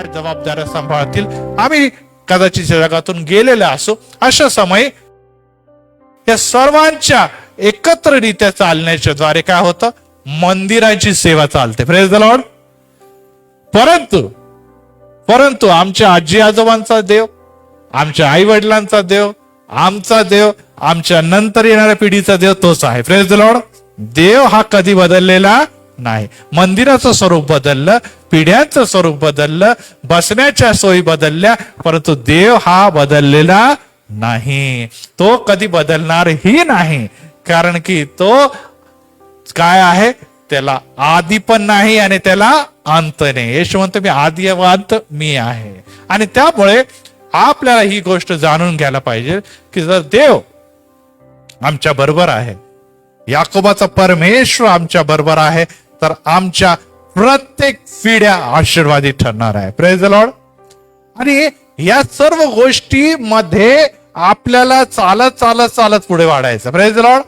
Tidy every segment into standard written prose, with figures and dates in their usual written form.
त्या जबाबदाऱ्या सांभाळतील. आम्ही कदाचित जगातून गेलेले असो. अशा समयी या सर्वांच्या एकत्ररित्या चालण्याच्या द्वारे काय होतं, मंदिराची सेवा चालते. Praise the Lord. परंतु आमच्या आजी आजोबांचा देव, आमच्या आई वडिलांचा देव, आमचा देव, आमच्या नंतर येणाऱ्या पिढीचा देव तोच आहे. Praise the Lord. देव हा कधी बदललेला नाही. मंदिराचं स्वरूप बदललं, पिढ्यांचं स्वरूप बदललं, बसण्याच्या सोयी बदलल्या, परंतु देव हा बदललेला नाही. तो कधी बदलणारही नाही. कारण की तो काय आहे, त्याला आदी पण नाही आणि त्याला अंत नाही. येशू म्हणतो मी आदी व अंत मी आहे. आणि त्यामुळे आपल्याला ही गोष्ट जाणून घ्यायला पाहिजे की जर देव आमच्या बरोबर आहे, याकोबाचा परमेश्वर आमच्या बरोबर आहे, तर आमच्या प्रत्येक पिढ्या आशीर्वादित ठरणार आहे. Praise the lord. आणि या सर्व गोष्टी मध्ये आपल्याला चालत चालत चालत पुढे वाढायचं. Praise the Lord.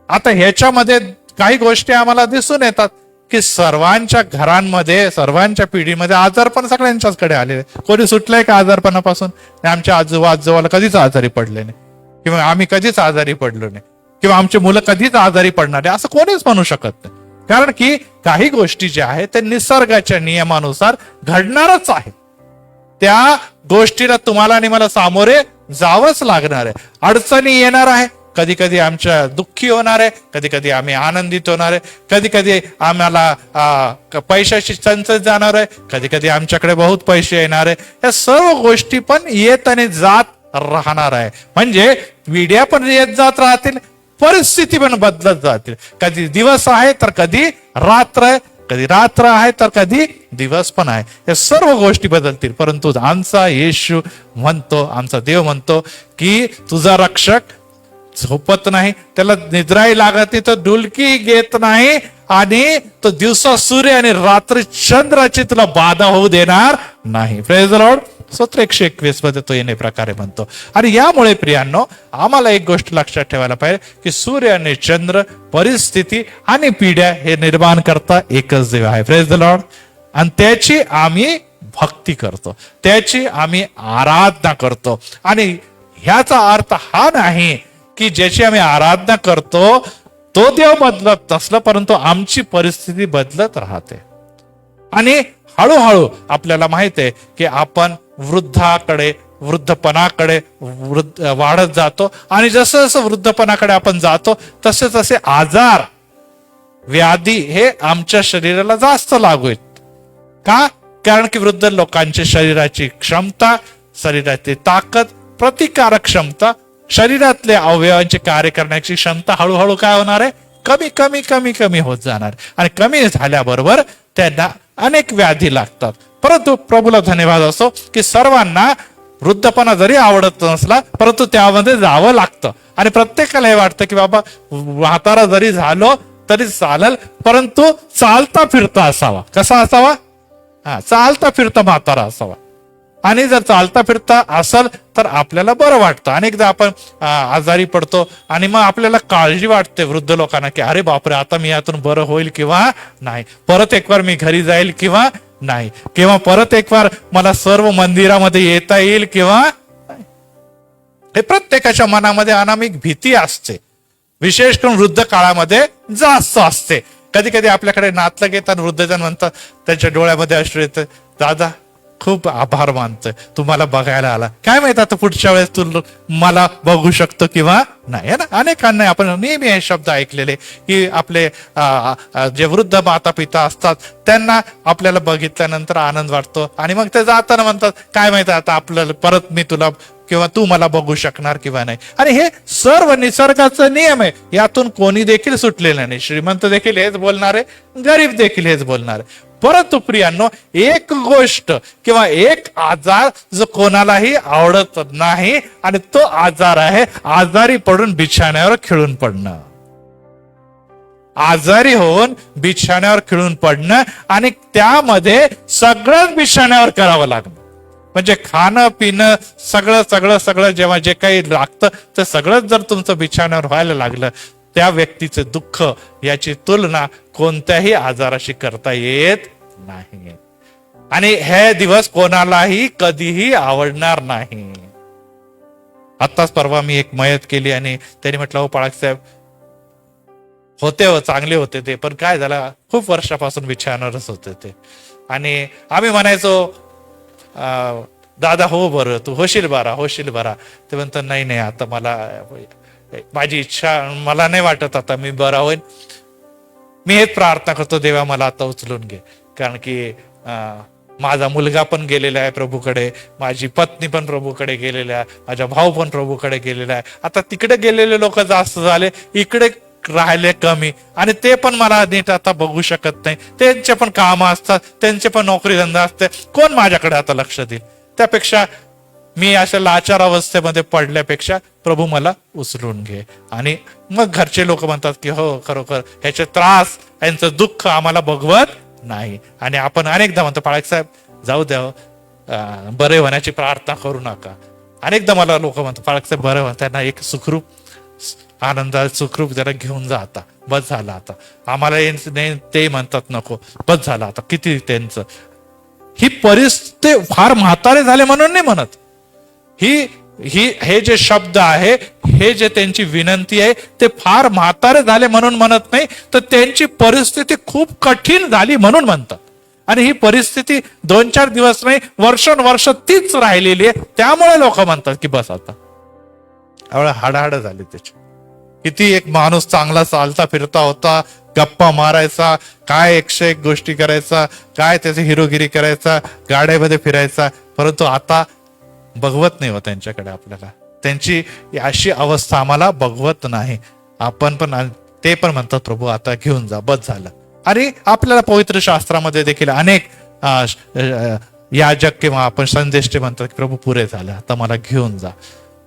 आता ह्याच्यामध्ये काही गोष्टी आम्हाला दिसून येतात की सर्वांच्या घरांमध्ये, सर्वांच्या पिढीमध्ये आजारपण सगळ्यांच्याच कडे आलेले. कोणी सुटलंय का आजारपणापासून? आमच्या आजोबाला कधीच आजारी पडले नाही, किंवा आम्ही कधीच आजारी पडलो नाही, किंवा आमची मुलं कधीच आजारी पडणार नाही असं कोणीच म्हणू शकत नाही. कारण की काही गोष्टी ज्या आहेत त्या निसर्गाच्या नियमानुसार घडणारच आहे. त्या गोष्टीला तुम्हाला आणि मला सामोरे जावंच लागणार आहे. अडचणी येणार आहे, कधी कधी आमच्या दुःखी होणार आहे, कधी कधी आम्ही आनंदित होणार आहे, कधी कधी आम्हाला पैशाची चंचल जाणार आहे, कधी कधी आमच्याकडे बहुत पैसे येणार आहे. या सर्व गोष्टी पण येत आणि जात राहणार आहे. म्हणजे पिढ्या पण येत जात राहतील, परिस्थिती पण बदलत जातील. कधी दिवस आहे तर कधी रात्र आहे, कधी रात्र आहे तर कधी दिवस पण आहे. या सर्व गोष्टी बदलतील. परंतु आमचा येशू म्हणतो, आमचा देव म्हणतो की तुझा रक्षक झोपत नाही, त्याला निद्राही लागत नाही, तो डुलकी घेत नाही, आणि तो दिवसा सूर्य आणि रात्री चंद्राची तुला बाधा होऊ देणार नाही. Praise the Lord. स्तोत्र 121 मध्ये तो येणे प्रकारे म्हणतो. आणि यामुळे प्रियांनो आम्हाला एक गोष्ट लक्षात ठेवायला पाहिजे की सूर्य आणि चंद्र, परिस्थिती आणि पिढ्या हे निर्माण करता एकच देव आहे. Praise the lord. आणि त्याची आम्ही भक्ती करतो, त्याची आम्ही आराधना करतो. आणि ह्याचा अर्थ हा नाही की ज्याची आम्ही आराधना करतो तो देव बदलत नसला, परंतु आमची परिस्थिती बदलत राहते. आणि हळूहळू आपल्याला माहित आहे की आपण वृद्धपणाकडे वाढत जातो. आणि जसं जसं वृद्धपणाकडे आपण जातो तसे तसे आजार, व्याधी हे आमच्या शरीराला जास्त लागू आहेत. का? कारण की वृद्ध लोकांची शरीराची क्षमता, शरीराची ताकद, प्रतिकारक क्षमता, शरीरातले अवयवांचे कार्य करण्याची क्षमता हळूहळू काय होणार आहे, कमी कमी कमी कमी होत जाणार. आणि कमी झाल्याबरोबर त्यांना अनेक व्याधी लागतात. परंतु प्रभूला धन्यवाद असो की सर्वांना वृद्धपणा जरी आवडत नसला परंतु त्यामध्ये जावं लागतं. आणि प्रत्येकाला हे वाटतं की बाबा म्हातारा जरी झालो तरी चालेल, परंतु चालता फिरता असावा. कसा असावा? चालता फिरता म्हातारा असावा. आणि जर चालता फिरता असेल तर आपल्याला बरं वाटतं. अनेकदा आपण आजारी पडतो आणि मग आपल्याला काळजी वाटते वृद्ध लोकांना की अरे बापरे, आता मी यातून बरं होईल किंवा नाही, परत एक बार मी घरी जाईल किंवा नाही, किंवा परत एक बार मला सर्व मंदिरामध्ये येता येईल किंवा नाही. हे प्रत्येकाच्या मनामध्ये अनामिक भीती असते, विशेष करून वृद्ध काळामध्ये जास्त असते. कधी कधी आपल्याकडे नातलग येतात, वृद्धजन म्हणतात, त्यांच्या डोळ्यामध्ये अश्रू येतं, दादा खूप आभार मानतोय तुम्हाला बघायला आला, काय माहित आता पुढच्या वेळेस तू मला बघू शकतो किंवा नाही. है ना. अनेकांना आपण नेहमी हे शब्द ऐकलेले की आपले जे वृद्ध माता पिता असतात त्यांना आपल्याला बघितल्यानंतर आनंद वाटतो, आणि मग ते जाताना म्हणतात काय माहित आता आपल्याला परत मी तुला किंवा तू मला बघू शकणार किंवा नाही. आणि हे सर्व निसर्गाचा नियम आहे, यातून कोणी देखील सुटलेलं नाही. श्रीमंत देखील हेच बोलणार आहे, गरीब देखील हेच बोलणार आहे. परंतु प्रियांनो, एक गोष्ट किंवा एक आजार जो कोणालाही आवडत नाही, आणि तो आजार आहे आजारी पडून बिछाण्यावर खिळून पडणं. आजारी होऊन बिछाण्यावर खिळून पडणं, आणि त्यामध्ये सगळंच बिछाण्यावर करावं लागणं. म्हणजे खाणं पिणं सगळं सगळं सगळं जेव्हा जे काही लागतं ते सगळंच जर तुमचं बिछाण्यावर व्हायला लागलं, त्या व्यक्तीचे दुःख याची तुलना कोणत्याही आजाराशी करता येत नाही. आणि हे दिवस कोणालाही कधीही आवडणार नाही. आत्ताच परवा मी एक मयत केली आणि त्यांनी म्हटलं, हो पाळक साहेब, होते हो, चांगले होते ते, पण काय झालं, खूप वर्षापासून बिछाण्यावरच होते ते. आणि आम्ही म्हणायचो, दादा हो बरं, तू होशील बरा. ते म्हणतात, नाही आता मला, माझी इच्छा, मला नाही वाटत आता मी बरा होईन. मी हेच प्रार्थना करतो, देवा मला आता उचलून घे, कारण की माझा मुलगा पण गेलेला आहे प्रभूकडे, माझी पत्नी पण प्रभूकडे गेलेला आहे, माझा भाऊ पण प्रभूकडे गेलेला आहे. आता तिकडे गेलेले लोक जास्त झाले, इकडे राहिले कमी, आणि ते पण मला नीट आता बघू शकत नाही. त्यांचे पण कामं असतात, त्यांचे पण नोकरी धंदा असते, कोण माझ्याकडे आता लक्ष देईल? त्यापेक्षा मी अशा लाचार अवस्थेमध्ये पडल्यापेक्षा प्रभू मला उचलून घे. आणि मग घरचे लोक म्हणतात की हो, खरोखर ह्याचे त्रास, यांचं दुःख आम्हाला बघवत नाही. आणि आपण अनेकदा म्हणतो, पाळक साहेब जाऊ द्या, बरे होण्याची प्रार्थना करू नका. अनेकदा मला लोक म्हणतात, पाळक साहेब बरे हो, त्यांना एक सुखरूप आनंदात सुखरूप जरा घेऊन जा, आता बस झालं, आता आम्हाला ते म्हणतात नको, बस झालं आता, किती त्यांचं. ही परिस्थिती फार म्हातारे झाले म्हणून नाही म्हणत, हे जे शब्द आहे, हे जे त्यांची विनंती आहे, ते फार म्हातारे झाले म्हणून म्हणत नाही, तर त्यांची परिस्थिती खूप कठीण झाली म्हणून म्हणतात. आणि ही परिस्थिती 2-4 दिवस नाही, वर्षानुवर्ष तीच राहिलेली आहे. त्यामुळे लोक म्हणतात की बस आता, हाडाहाड झाली त्याची. किती एक माणूस चांगला चालता फिरता होता, गप्पा मारायचा, काय 101 गोष्टी करायचा, काय त्याची हिरोगिरी करायचा, गाड्यामध्ये फिरायचा, परंतु आता बघवत नाही हो त्यांच्याकडे आपल्याला. त्यांची अशी अवस्था आम्हाला बघवत नाही. आपण पण, ते पण म्हणतात प्रभू आता घेऊन जा, बस झालं. आणि आपल्याला पवित्र शास्त्रामध्ये देखील अनेक याजक किंवा आपण संदेश म्हणतात की प्रभू पुरे झालं, आता मला घेऊन जा.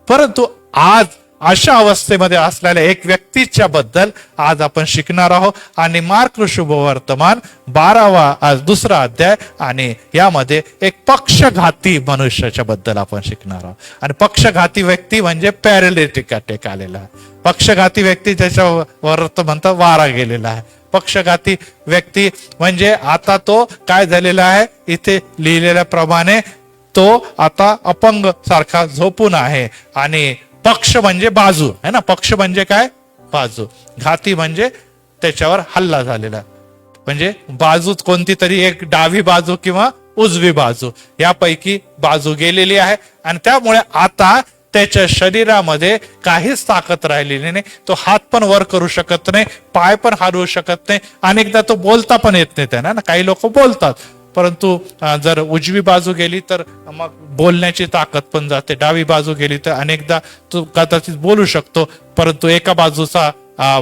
परंतु आज अशा अवस्थेमध्ये असलेल्या एक व्यक्तीच्या बद्दल आज आपण शिकणार आहोत. आणि मार्क शुभवर्तमान 12वा आज 2रा अध्याय, आणि यामध्ये एक पक्षघाती मनुष्याच्या बद्दल आपण शिकणार आहोत. आणि पक्षघाती व्यक्ती म्हणजे पॅरालिटिक अटॅक आलेला आहे. पक्षघाती व्यक्ती त्याच्यावर म्हणतात वारा गेलेला आहे. पक्षघाती व्यक्ती म्हणजे आता तो काय झालेला आहे, इथे लिहिलेल्या प्रमाणे तो आता अपंग सारखा झोपून आहे. आणि पक्ष म्हणजे बाजू आहे ना, पक्ष म्हणजे काय, बाजू. घाती म्हणजे त्याच्यावर हल्ला झालेला, म्हणजे बाजू कोणती तरी एक, डावी बाजू किंवा उजवी बाजू, यापैकी बाजू गेलेली आहे. आणि त्यामुळे आता त्याच्या शरीरामध्ये काहीच ताकद राहिलेली नाही. तो हात पण वर करू शकत नाही, पाय पण हलवू शकत नाही, अनेकदा तो बोलता पण येत नाही त्यांना ना. काही लोक बोलतात, परंतु जर उजवी बाजू गेली तर मग बोलण्याची ताकद पण जाते. डावी बाजू गेली तर अनेकदा तो कदाचित बोलू शकतो, परंतु एका बाजूचा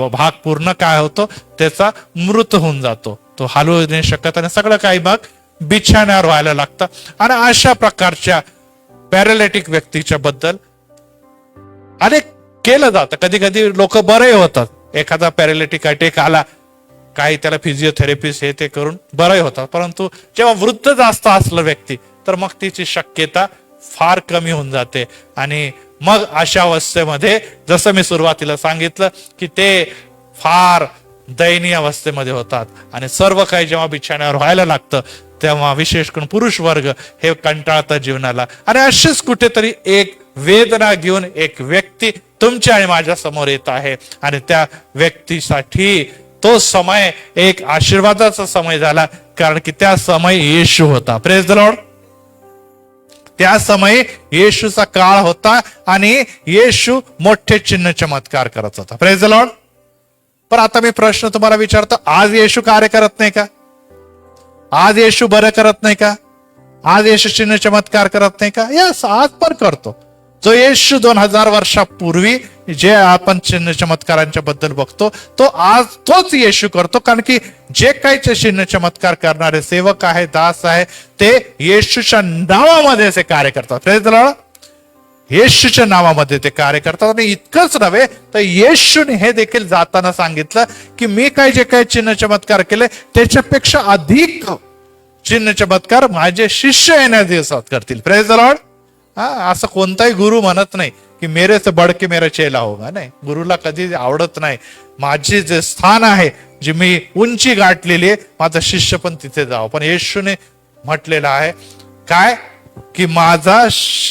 भाग पूर्ण काय होतो, त्याचा मृत होऊन जातो, तो हलवू नाही शकत, आणि सगळं काही मग बिछाण्यावर व्हायला लागतं. आणि अशा प्रकारच्या पॅरालिटिक व्यक्तीच्या बद्दल अनेक केलं जातं. कधी कधी लोक बरे होतात. एखादा पॅरालिटिक अटॅक आला, काही त्याला फिजिओथेरपिस्ट हे ते करून बरे होतात. परंतु जेव्हा वृद्ध जास्त असलं व्यक्ती, तर मग तिची शक्यता फार कमी होऊन जाते. आणि मग अशा अवस्थेमध्ये जसं मी सुरुवातीला सांगितलं की ते फार दयनीय अवस्थेमध्ये होतात. आणि सर्व काही जेव्हा बिछाण्यावर व्हायला लागतं, तेव्हा विशेष करून पुरुष वर्ग हे कंटाळतात जीवनाला. आणि अशीच कुठेतरी एक वेदना घेऊन एक व्यक्ती तुमच्या आणि माझ्या समोर येत आहे. आणि त्या व्यक्तीसाठी तो समय एक आशीर्वादाचा समय झाला, कारण की त्या समय येशू होता. Praise the Lord. त्या समय येशूचा काळ होता आणि येशू मोठे चिन्ह चमत्कार करत होता. Praise the Lord. पण आता मी प्रश्न तुम्हाला विचारतो, आज येशू कार्य करत नाही का? आज येशू बरं करत नाही का? आज येशू चिन्ह चमत्कार करत नाही का? यस, आज पण करतो. जो येशू 2000 वर्षापूर्वी जे आपण चिन्ह चमत्कारांच्या बद्दल बघतो, तो आज तोच येशू करतो. कारण की जे काही चिन्ह चमत्कार करणारे सेवक आहे, दास आहे, ते येशूच्या नावामध्ये ते कार्य करतात. Praise the Lord. येशूच्या नावामध्ये ते कार्य करतात. आणि इतकंच नव्हे तर येशूने हे देखील जाताना सांगितलं की मी काय जे काही चिन्ह चमत्कार केले त्याच्यापेक्षा अधिक चिन्ह चमत्कार माझे शिष्य येण्या दिवसात करतील. Praise the Lord. असं कोणताही गुरु म्हणत नाही की मेरे से बढ़ के मेरा चेला होगा. नाही, गुरुला कधी आवडत नाही माझे जे स्थान आहे, जी मी उंची गाठलेली आहे, माझा शिष्य पण तिथे जावं. पण येशूने म्हटलेलं आहे काय, की माझा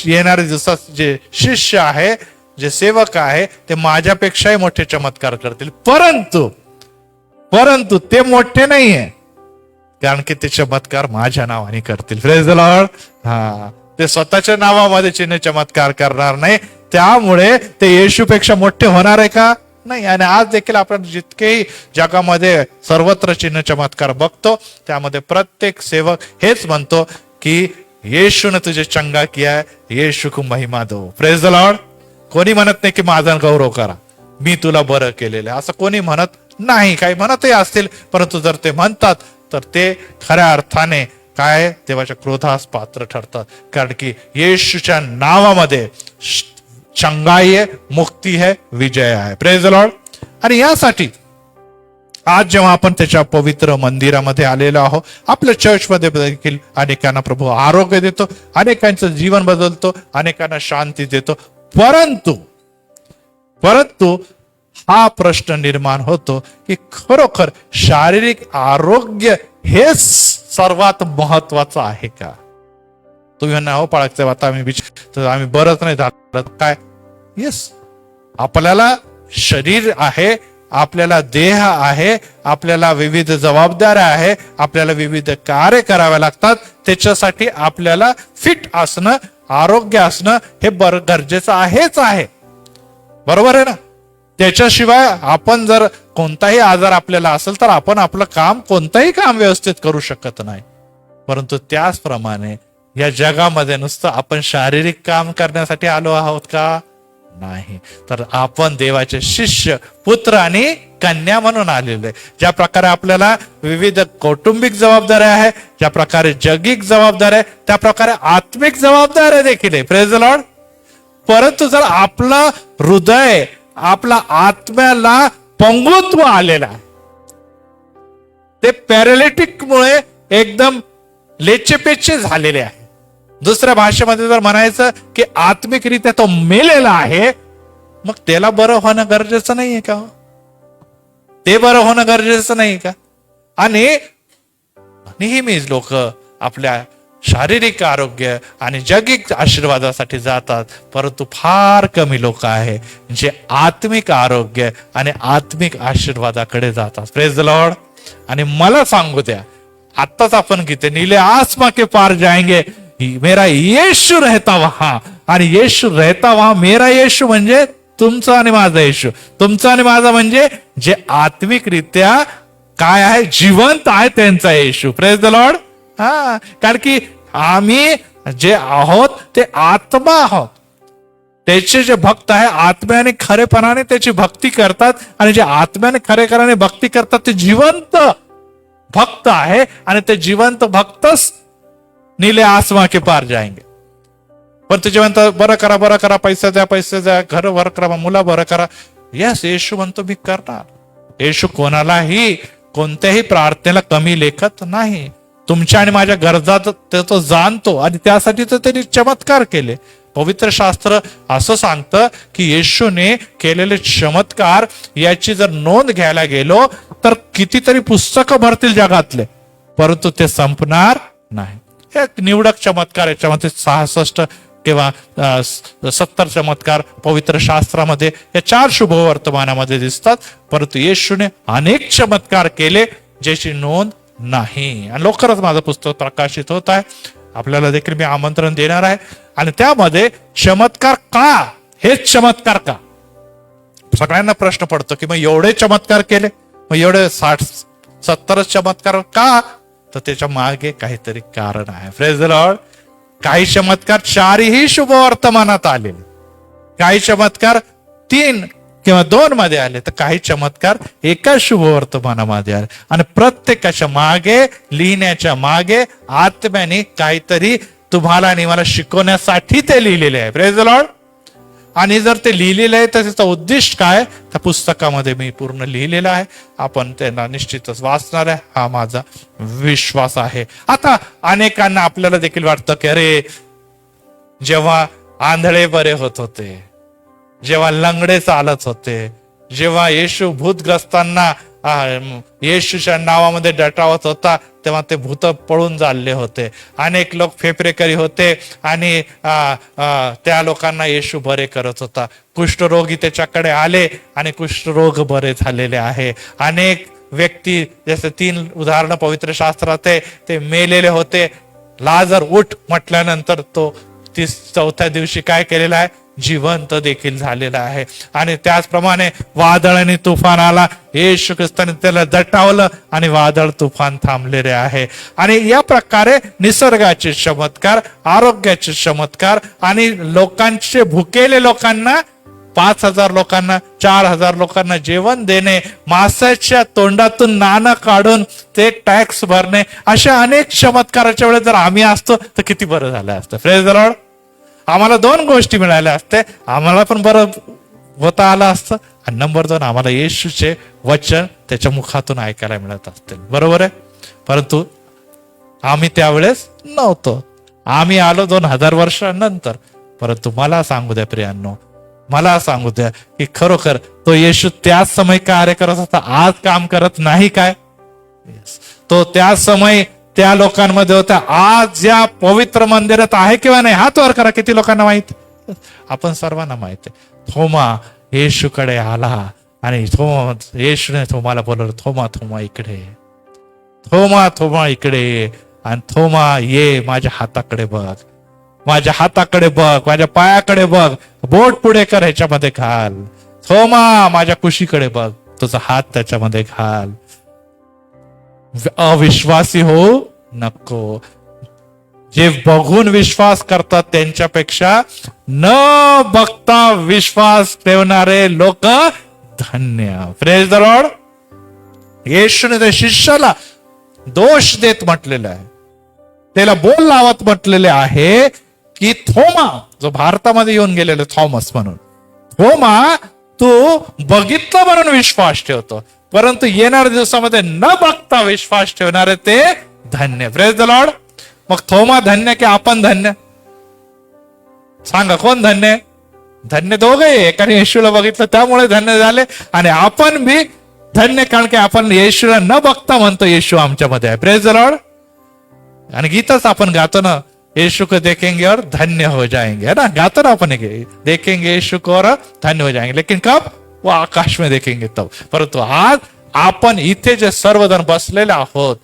येणारे दिवसात जे शिष्य आहे, जे सेवक आहे, ते माझ्यापेक्षाही मोठे चमत्कार करतील, परंतु ते मोठे नाहीये, कारण की ते चमत्कार माझ्या नावाने करतील. Praise the Lord. हा, ते स्वतःच्या नावामध्ये चिन्ह चमत्कार करणार नाही, त्यामुळे ते येशूपेक्षा मोठे होणार आहे का? नाही. आणि आज देखील आपण जितकेही जगामध्ये सर्वत्र चिन्ह चमत्कार बघतो, त्यामध्ये प्रत्येक सेवक हेच म्हणतो की येशू ने तुझे चंगा किया है, येशू को महिमा दो. Praise the lord. कोणी म्हणत नाही की माझा गौरव करा, मी तुला बरं केलेलं आहे, असं कोणी म्हणत नाही. काही म्हणतही असतील, परंतु जर ते म्हणतात तर ते खऱ्या अर्थाने काय देवाच्या क्रोधास पात्र ठरतात, कारण की येशूच्या नावामध्ये चंगाई आहे, मुक्ती है, विजय आहे. Praise the lord. आणि यासाठी आज जेव्हा आपण त्याच्या पवित्र मंदिरामध्ये आलेलो आहोत, आपल्या चर्चमध्ये देखील अनेकांना प्रभू आरोग्य देतो, अनेकांचं जीवन बदलतो, अनेकांना शांती देतो, परंतु हा प्रश्न निर्माण होतो की खरोखर शारीरिक आरोग्य हेच सर्वात महत्वाचं आहे का? तुम्ही म्हणा हो पाळकसाहेब, आता आम्ही बरंच नाही झालं काय? येस, आपल्याला शरीर आहे, आपल्याला देह आहे, आपल्याला विविध जबाबदाऱ्या आहे, आपल्याला विविध कार्य करावे लागतात. त्याच्यासाठी आपल्याला फिट असणं, आरोग्य असणं हे गरजेचं आहे. बरोबर आहे ना? त्याच्याशिवाय आपण जर कोणताही आजार आपल्याला असेल तर आपण आपलं काम, कोणतंही काम व्यवस्थित करू शकत नाही. परंतु त्याचप्रमाणे या जगामध्ये नुसतं आपण शारीरिक काम करण्यासाठी आलो आहोत का? नाही. तर आपण देवाचे शिष्य, पुत्र आणि कन्या म्हणून आलेले. ज्या प्रकारे आपल्याला विविध कौटुंबिक जबाबदाऱ्या आहे, ज्या प्रकारे जगिक जबाबदाऱ्या आहे, त्या प्रकारे आत्मिक जबाबदाऱ्या देखील आहे. Praise the Lord. परंतु जर आपलं हृदय, आपला आत्म्याला पंगुत्व आलेला आहे, ते पॅरालिटिक मुळे एकदम लेचेपेचे झालेले आहे. दुसऱ्या भाषेमध्ये जर म्हणायचं की आत्मिकरित्या तो मेलेला आहे, मग त्याला बरं होणं गरजेचं नाहीये का? ते बरं होणं गरजेचं नाही का? आणि नेहमीच लोक आपल्या शारीरिक आरोग्य आणि जगिक आशीर्वादासाठी जातात, परंतु फार कमी लोक आहे जे आत्मिक आरोग्य आणि आत्मिक आशीर्वादाकडे जातात. Praise the lord. आणि मला सांगू द्या, आत्ताच आपण गीते नीले आसमां के पार जाएंगे, मेरा येशू रहता वहां. आणि येशू रहता वहां, मेरा येशू म्हणजे तुमचा आणि माझा येशू. तुमचा आणि माझा म्हणजे जे आत्मिकरित्या काय आहे, जिवंत आहे, त्यांचा येशू. Praise the Lord. हा, कारण की आम्ही जे आहोत ते आत्मा आहोत. त्याचे जे भक्त आहे आत्म्याने खरेपणाने त्याची भक्ती करतात, आणि जे आत्म्याने खरेपणाने भक्ती करतात ते जिवंत भक्त आहे, आणि ते जिवंत भक्तच नीले आसमां के पार जाएंगे. पण ते जिवंत बरं करा, पैसे द्या, घर बरं करा, मुला बरं करा. यस, येशू म्हणतो मी करणार. येशू कोणालाही कोणत्याही प्रार्थनेला कमी लेखत नाही. तुमच्या आणि माझ्या गरजा तो जाणतो, आणि त्यासाठी तर त्यांनी चमत्कार केले. पवित्र शास्त्र असं सांगतं की येशूने केलेले चमत्कार याची जर नोंद घ्यायला गेलो तर कितीतरी पुस्तकं भरतील जगातले, परंतु ते संपणार नाही. हे निवडक चमत्कार, याच्यामध्ये 66 किंवा 70 चमत्कार पवित्र शास्त्रामध्ये या 4 शुभवर्तमानामध्ये दिसतात, परंतु येशूने अनेक चमत्कार केले ज्याची नोंद नाही. आणि लवकरच माझं पुस्तक प्रकाशित होत आहे, आपल्याला देखील मी आमंत्रण देणार आहे. आणि त्यामध्ये चमत्कार का, हेच चमत्कार का, सगळ्यांना प्रश्न पडतो की मग एवढे चमत्कार केले, मग एवढे 60-70 चमत्कार का? तर त्याच्या मागे काहीतरी कारण आहे. Praise the Lord. काही चमत्कार 4ही शुभवर्तमानात आलेले, काही चमत्कार 3 किंवा 2 मध्ये आले, तर काही चमत्कार एका शुभवर्तमानामध्ये आले. आणि प्रत्येकाच्या मागे, लिहिण्याच्या मागे आत्म्याने काहीतरी तुम्हाला आणि मला शिकवण्यासाठी ते लिहिलेले आहे. Praise the lord. आणि जर ते लिहिलेलं आहे तर त्याचा उद्दिष्ट काय, त्या पुस्तकामध्ये मी पूर्ण लिहिलेलं आहे. आपण त्यांना निश्चितच वाचणार आहे, हा माझा विश्वास आहे. आता अनेकांना आपल्याला देखील वाटतं की अरे, जेव्हा आंधळे बरे होत होते, जेव्हा लंगडे चालत होते, जेव्हा येशू भूतग्रस्तांना येशूच्या नावामध्ये दटावत होता तेव्हा ते भूत पळून चालले होते. अनेक लोक फेफरेकरी होते आणि त्या लोकांना येशू बरे करत होता. कुष्ठरोगी त्याच्याकडे आले आणि कुष्ठरोग बरे झालेले आहे. अनेक व्यक्ती, जसे 3 उदाहरणं पवित्र शास्त्रात आहे, ते मेलेले होते. लाजर उठ म्हटल्यानंतर तो 4थ्या दिवशी काय केलेला आहे, जिवंत देखील झालेला आहे. आणि त्याचप्रमाणे वादळ आणि तुफान आला, येशू ख्रिस्ताने त्याला दटावलं आणि वादळ तुफान थांबलेले आहे. आणि या प्रकारे निसर्गाचे चमत्कार, आरोग्याचे चमत्कार आणि लोकांचे, भुकेले लोकांना 5,000 लोकांना, 4,000 लोकांना जेवण देणे, मासाच्या तोंडातून नाणं काढून ते टॅक्स भरणे, अशा अनेक चमत्काराच्या वेळेस जर आम्ही असतो तर किती बरं झालं असतं. Praise the Lord. आम्हाला 2 गोष्टी मिळाल्या असते, आम्हाला पण बरं होता आलं असतं, आणि नंबर 2 आम्हाला येशूचे वचन त्याच्या मुखातून ऐकायला मिळत असते. बरोबर आहे. परंतु आम्ही त्यावेळेस नव्हतो, आम्ही आलो 2000 वर्षानंतर. परंतु मला सांगू द्या प्रियांनो, मला सांगू द्या की खरोखर तो येशू त्याच समय कार्य करत होता, आज काम करत नाही काय? तो त्याच समय त्या लोकांमध्ये होता, आज या पवित्र मंदिरात आहे किंवा नाही? हात वर करा. किती लोकांना माहित? आपण सर्वांना माहित आहे. थोमा येशूकडे आला आणि येशूने थोमाला बोलवलं, थोमा थोमा इकडे, थोमा थोमा इकडे, आणि थोमा ये माझ्या हाताकडे बघ, माझ्या हाताकडे बघ, माझ्या पायाकडे बघ, बोट पुढे कर, ह्याच्यामध्ये घाल. थोमा माझ्या कुशीकडे बघ, तुझा हात त्याच्यामध्ये घाल. अविश्वासी हो नको. जे बघून विश्वास करतात त्यांच्यापेक्षा न बघता विश्वास ठेवणारे लोक धन्य. Praise the Lord. येशूने त्या शिष्याला दोष देत म्हटलेला आहे, त्याला बोल लावत म्हटलेले आहे की थोमा, जो भारतामध्ये येऊन गेलेला थॉमस म्हणून, थोमा तू बघितलं म्हणून विश्वास ठेवतो, परंतु येणाऱ्या दिवसामध्ये न बघता विश्वास ठेवणारे ते धन्य. Praise the Lord. मग थोमा धन्य की आपण धन्य? सांगा, कोण धन्य? धन्य दोघे. एकाने येशूला बघितलं त्यामुळे धन्य झाले, आणि आपण भी धन्य कारण की आपण येशूला न बघता म्हणतो येशू आमच्यामध्ये आहे. Praise the lord. आणि गीतच आपण गातो ना, यीशु को देखेंगे और धन्य हो जाएंगे, है ना? गातो ना आपण, देखेंगे यीशु को और धन्य हो जाएंगे. लेकिन कब? वो आकाश में देखेंगे तब. परंतु आज आपण इथे जे सर्वजण बसलेले आहोत,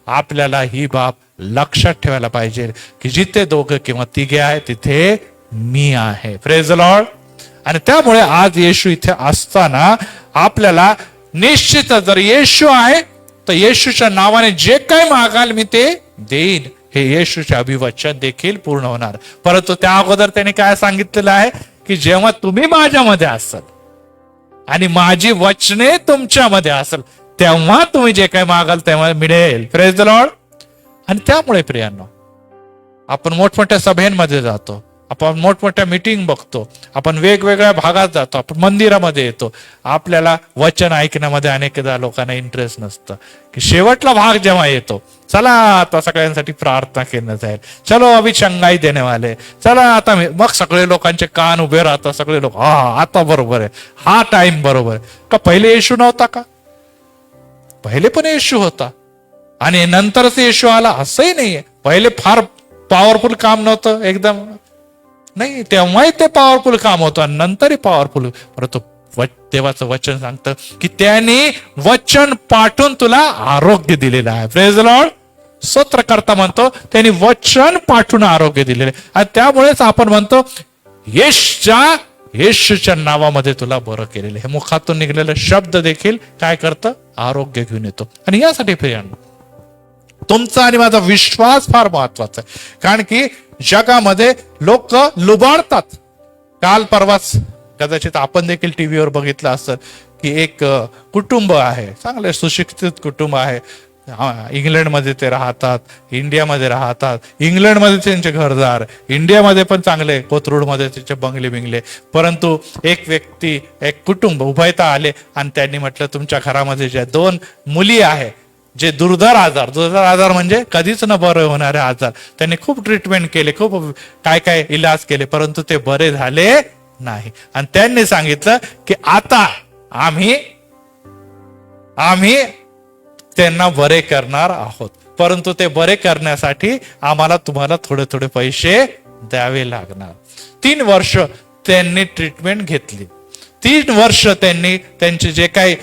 आपल्याला ही बाब लक्षात ठेवायला पाहिजे की जिथे 2 किंवा 3 आहे तिथे मी आहे. Praise the lord. आणि त्यामुळे आज येशू इथे असताना आपल्याला निश्चित, जर येशू आहे तर येशूच्या नावाने जे काही मागाल मी ते देईन, हे येशूचे अभिवचन देखील पूर्ण होणार. परंतु त्या अगोदर त्याने काय सांगितलेलं आहे की जेव्हा तुम्ही माझ्यामध्ये असाल आणि माझी वचने तुमच्यामध्ये असेल, तेव्हा तुम्ही जे काही मागाल तेव्हा मिळेल. Praise the lord. आणि त्यामुळे प्रियांनो, आपण मोठमोठ्या सभेमध्ये जातो, आपण मोठमोठ्या मीटिंग बघतो, आपण वेगवेगळ्या भागात जातो, आपण मंदिरामध्ये येतो. आपल्याला वचन ऐकण्यामध्ये अनेकदा लोकांना इंटरेस्ट नसतं, की शेवटला भाग जेव्हा येतो, चला आता सगळ्यांसाठी प्रार्थना केलं जाईल, चलो अभी चंगाई देणे वाले, चला आता मग सगळे लोकांचे कान उभे राहतात, सगळे लोक हा आता बरोबर आहे, हा टाइम बरोबर आहे. का पहिले येशू नव्हता का? पहिले पण येशू होता आणि नंतरच येशू आला असंही नाहीये. पहिले फार पॉवरफुल काम नव्हतं एकदम, नाही, तेव्हाही ते पॉवरफुल काम होतं आणि नंतरही पॉवरफुल. परंतु देवाचं वचन सांगतं की त्यांनी वचन पाठवून तुला आरोग्य दिलेलं आहे. Praise the Lord. स्तोत्रकर्ता म्हणतो त्यांनी वचन पाठवून आरोग्य दिलेले, आणि त्यामुळेच आपण म्हणतो येशूच्या नावामध्ये तुला बरं केलेलं. हे मुखातून निघलेलं शब्द देखील काय करतं? आरोग्य घेऊन येतो. आणि यासाठी प्रियांनो, तुमचा आणि माझा विश्वास फार महत्वाचा आहे. कारण की जगामध्ये लोक लुबाडतात. काल परवाच कदाचित आपण देखील टीव्हीवर बघितलं असतं की एक कुटुंब आहे, चांगले सुशिक्षित कुटुंब आहे, इंग्लंडमध्ये ते राहतात, इंडियामध्ये राहतात. इंग्लंडमध्ये त्यांचे घरदार, इंडियामध्ये पण चांगले कोथरूडमध्ये त्यांचे बंगले बिंगले. परंतु एक व्यक्ती, एक कुटुंब उभयता आले आणि त्यांनी म्हटलं तुमच्या घरामध्ये ज्या 2 मुली आहे, जे दुर्धर आजार म्हणजे कधीच न बरे होणारे आजार, त्यांनी खूप ट्रीटमेंट केले, खूप काय काय इलाज केले, परंतु ते बरे झाले नाही. आणि त्यांनी सांगितलं की आता आम्ही आम्ही त्यांना बरे करणार आहोत, परंतु ते बरे करण्यासाठी आम्हाला तुम्हाला थोडे थोडे पैसे द्यावे लागणार. 3 वर्ष त्यांनी ट्रीटमेंट घेतली. 3 वर्ष त्यांनी त्यांचे जे काही